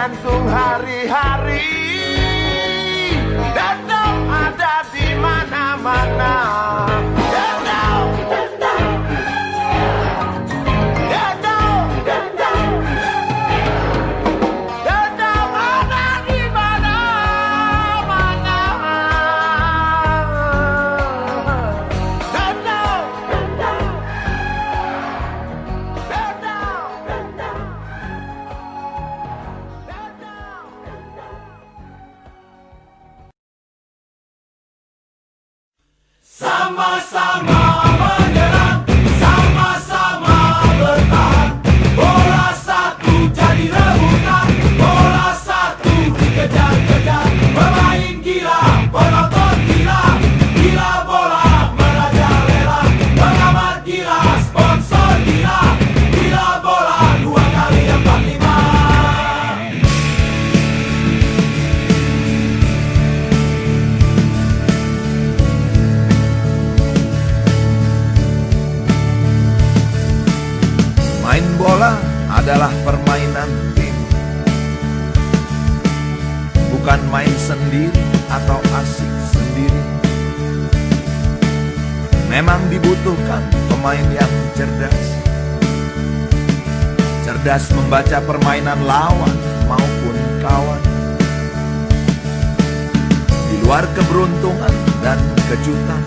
jantung hari-hari. Dendam ada di mana-mana. Dendam, dendam, dendam, dendam, dendam ada di mana-mana. Dendam, dendam, dendam, dendam. Sama-sama menyerang, sama-sama bertahan. Bola satu jadi rebutan, bola satu dikejar-kejar. Pemain gila, penonton gila, gila bola merajalela. Pengamat gila, sponsor gila, gila bola 2x45. Main bola adalah permainan tim, bukan main sendiri atau asik sendiri. Memang dibutuhkan pemain yang cerdas, cerdas membaca permainan lawan maupun kawan. Di luar keberuntungan dan kejutan,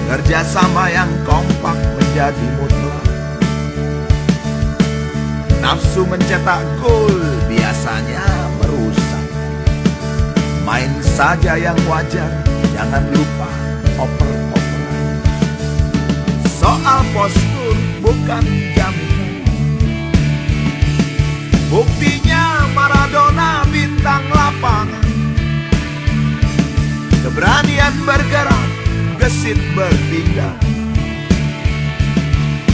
kerjasama yang kompak menjadi mutlak. Nafsu mencetak gol biasanya merusak. Main saja yang wajar, jangan lupa oper-operan. Soal postur bukan jaminan. Buktinya Maradona bintang lapangan. Keberanian bergerak, gesit bertindak,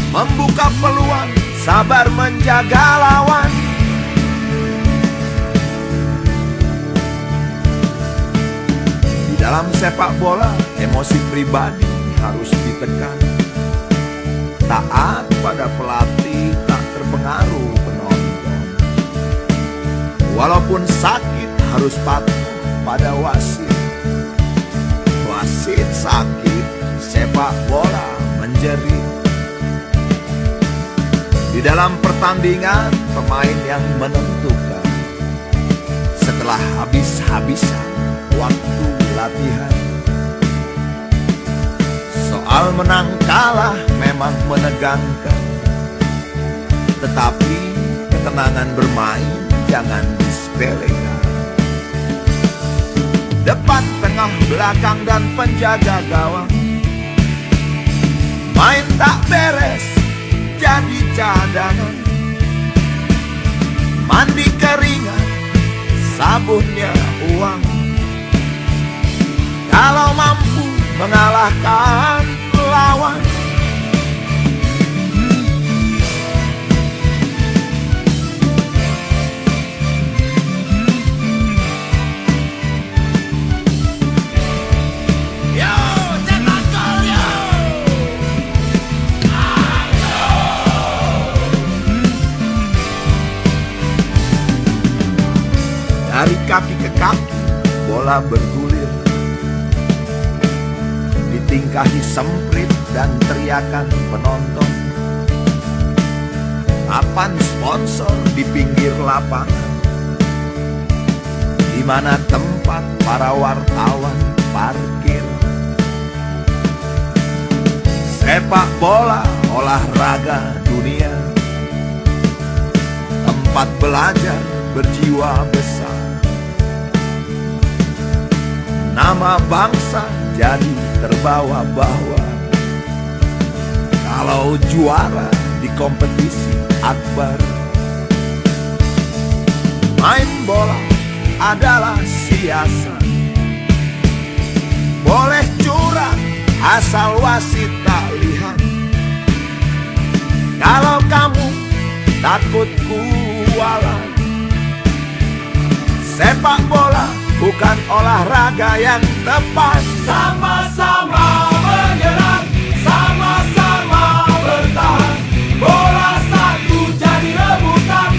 membuka peluang, sabar menjaga lawan. Di dalam sepak bola, emosi pribadi harus ditekan. Taat pada pelatih, tak terpengaruh penonton. Walaupun sakit, harus patuh pada wasit. Wasit sakit, sepak bola menjerit. Di dalam pertandingan, pemain yang menentukan. Setelah habis-habisan waktu latihan, soal menang kalah memang menegangkan. Tetapi ketenangan bermain jangan disepelekan. Depan, tengah, belakang, dan penjaga gawang. Main tak beres, jadi cadangan. Mandi keringat, sabunnya uang. Kalau mampu mengalahkan lawan. Dari kaki ke kaki, bola bergulir. Ditingkahi semprit dan teriakan penonton. Papan sponsor di pinggir lapangan, di mana tempat para wartawan parkir. Sepak bola olahraga dunia, tempat belajar berjiwa besar. Nama bangsa jadi terbawa-bawa kalau juara di kompetisi akbar. Main bola adalah siasat, boleh curang asal wasit tak lihat. Kalau kamu takut kualat, sepak bola bukan olahraga yang tepat. Sama-sama menyerang, sama-sama bertahan. Bola satu jadi rebutan,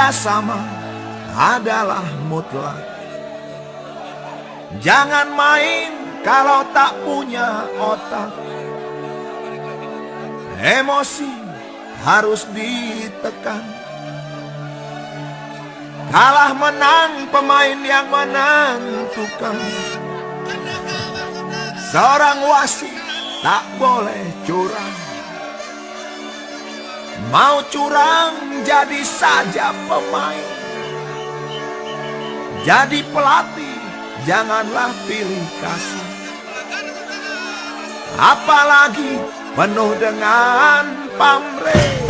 kerjasama adalah mutlak. Jangan main kalau tak punya otak. Emosi harus ditekan. Kalah menang pemain yang menentukan. Seorang wasit tak boleh curang. Mau curang jadi saja pemain. Jadi pelatih janganlah pilih kasih. Apalagi penuh dengan pamrih.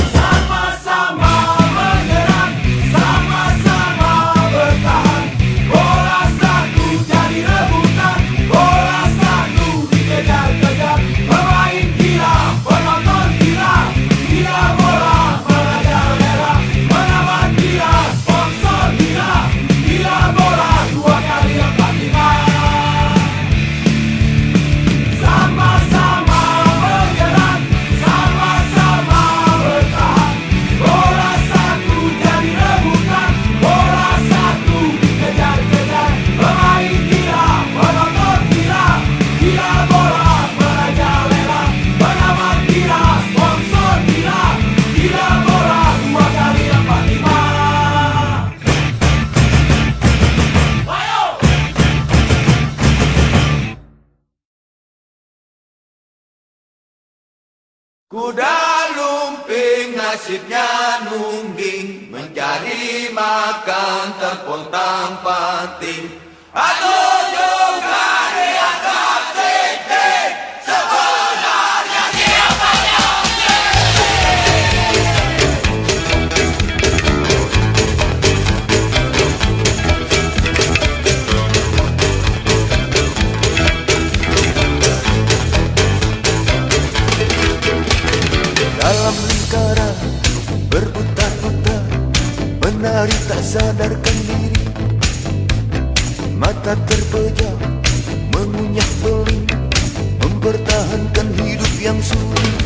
Sama-sama menyerang, sama-sama bertahan. Bola satu jadi rebutan, bola satu dikejar-kejar. Pemain gila, penonton gila, gila bola merajalela. Pengamat gila, sponsor gila, gila bola 2 kali 45. Sama-sama menyerang, sama-sama bertahan. Bola satu jadi rebutan, bola satu dikejar-kejar. Pemain gila, penonton gila, gila bola merajalela. Pengamat gila, sponsor gila, gila bola 2 kali 45. Ayo! Kuda lumping nasibnya nungging, mencari makan terpontang-panting. Atau juga dianggap sinting, sebenarnya siapa yang dalam lingkaran berputar-putar, menari tak sadarkan diri. Mata terpejam, mengunyah beling, mempertahankan hidup yang sulit.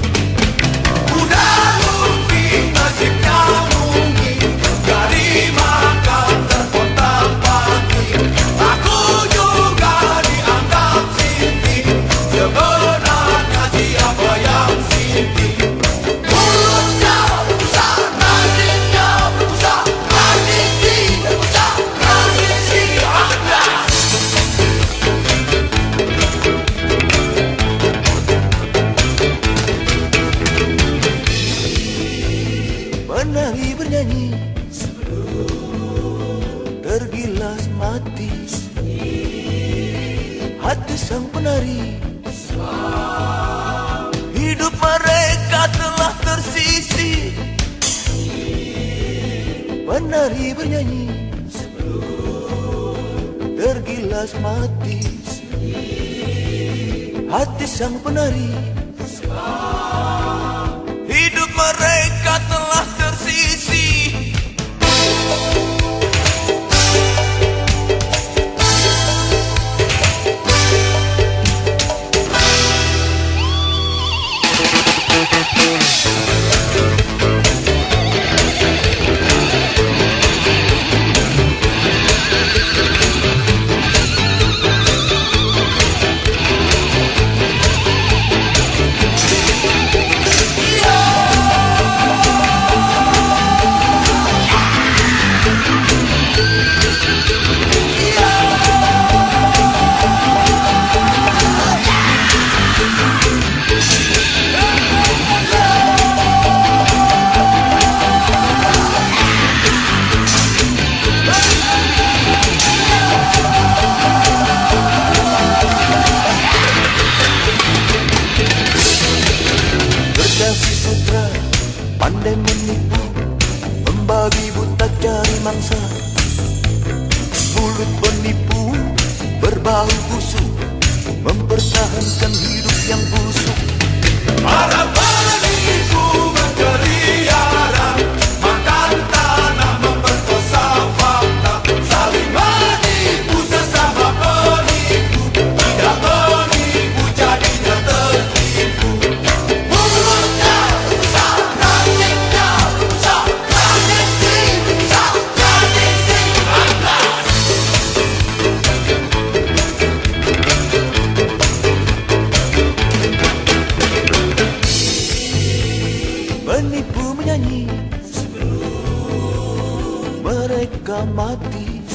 Kuda lumping nasibnya mungkin, mencari makan terpontang-panting. Aku juga dianggap sinting, sebenarnya siapa yang sinting? Mulutnya besar, nasinya besar, nasi tidak besar, nasi siapa? Menari bernyanyi, tergilas mati. Hati sang penari, hidup mereka telah tersisih. Penari bernyanyi, tergilas mati. Hati sang penari, hidup mereka telah tersisih. Berdasi sutra, pandai menipu, membagi buta cari mangsa. Mulut penipu, berbau busuk, mempertahankan hidup yang busuk. Para penipu berkeliaran, makan tanah, memperkosa fakta, saling menipu sesama penipu. Tidak menipu jadinya tertipu. Mulutnya besar. mereka mati.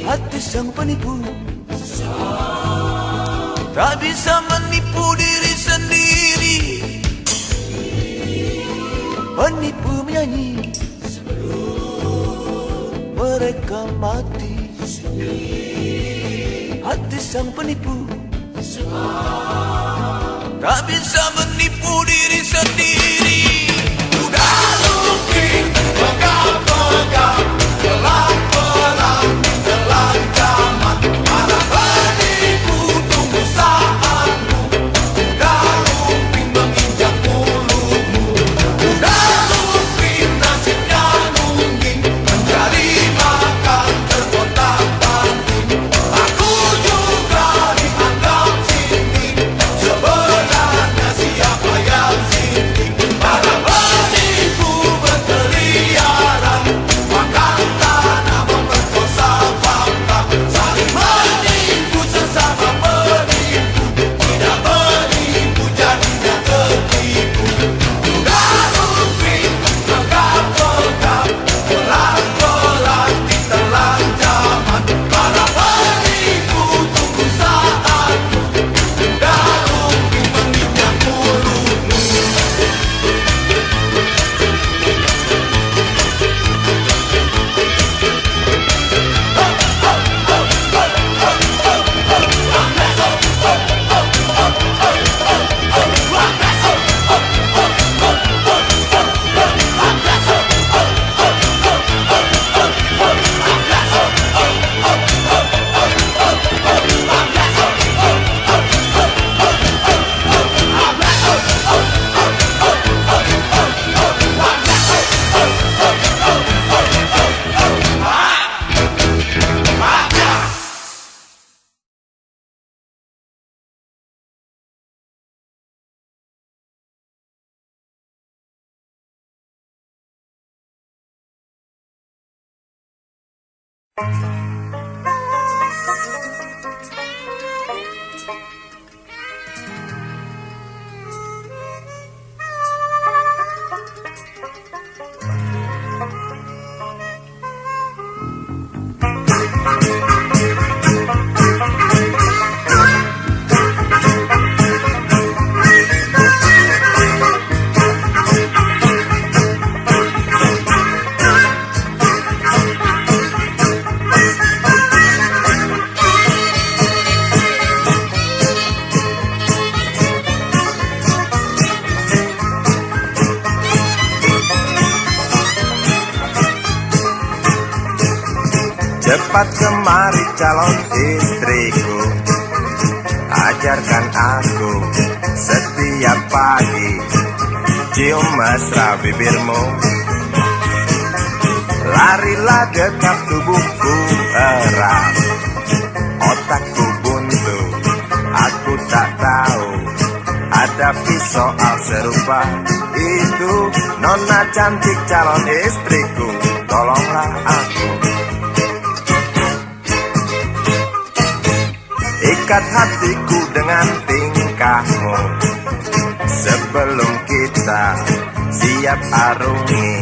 Hati sang penipu tak bisa menipu diri sendiri. Penipu menyanyi mereka mati. Hati sang penipu tak bisa menipu diri sendiri. Udah looking, pegang-pegang, pelan-pelan, telan zaman. Para penipu tunggu saatmu. Udah looking, menginjak mulutmu. Udah looking, nasibnya nungging, menjadi makan terkotak-katik. Aku juga dianggap sinting, sebenarnya siapa yang sinting? Para penipu berkeliaran, makan tanah, memperkosa fakta, saling menipu sesama penipu. Tidak menipu jadinya tertipu. Udah lupin, pegang-pegang, pelan-pelan ditelan zaman. Para penipu tunggu saatmu. Udah lupin, menginjak mulutmu. Cepat kemari calon istriku, ajarkan aku setiap pagi cium mesra bibirmu. Larilah dekat tubuhku erat, otakku buntu, aku tak tahu hadapi soal serupa itu. Nona cantik calon istriku, tolonglah aku. Ikat hatiku dengan tingkahmu, sebelum kita siap arungi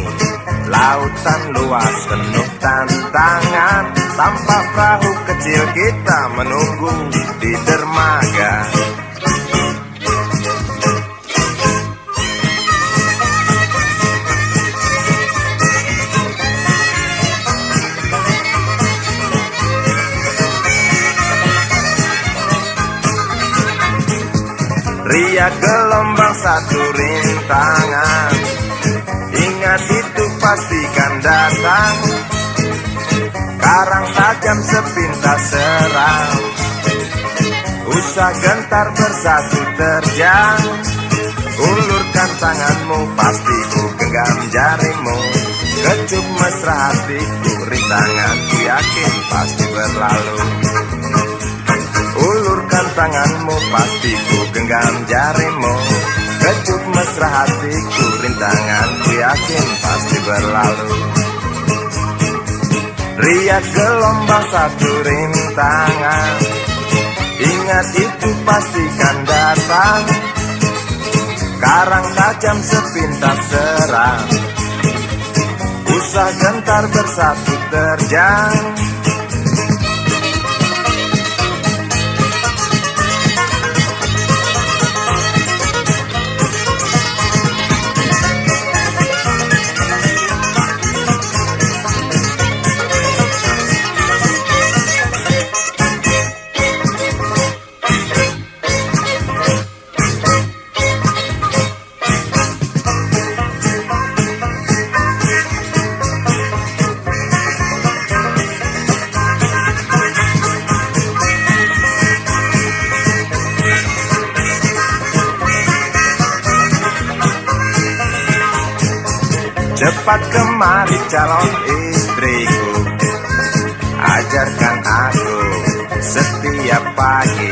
lautan luas penuh tantangan. Tanpa perahu kecil kita menunggu di dermaga. Riak gelombang satu rintangan, ingat itu pastikan datang. Karang tajam sepintas serang, usah gentar bersatu terjang. Ulurkan tanganmu, pasti ku genggam jarimu. Kecup mesra hatiku, rintanganku yakin pasti berlalu. Ulurkan tanganmu, pasti ku genggam jarimu. Kecup mesra hatiku, rintanganku yakin pasti berlalu. Riak gelombang satu rintangan, ingat itu pastikan datang. Karang tajam sepintas serang, usah gentar bersatu terjang. Cepat kemari calon istriku, ajarkan aku setiap pagi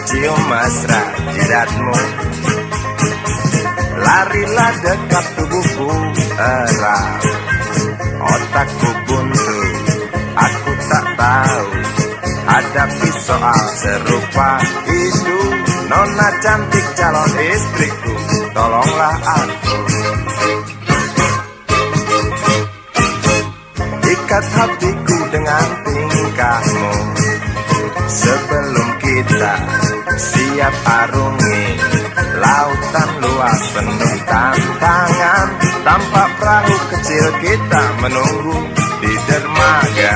cium mesra jidatmu. Larilah dekat tubuhku erat, otakku buntu, aku tak tahu hadapi soal serupa itu. Nona cantik calon istriku, tolonglah aku. Ikat hatiku dengan tingkahmu, sebelum kita siap arungi lautan luas penuh tantangan. Tampak perahu kecil kita menunggu di dermaga.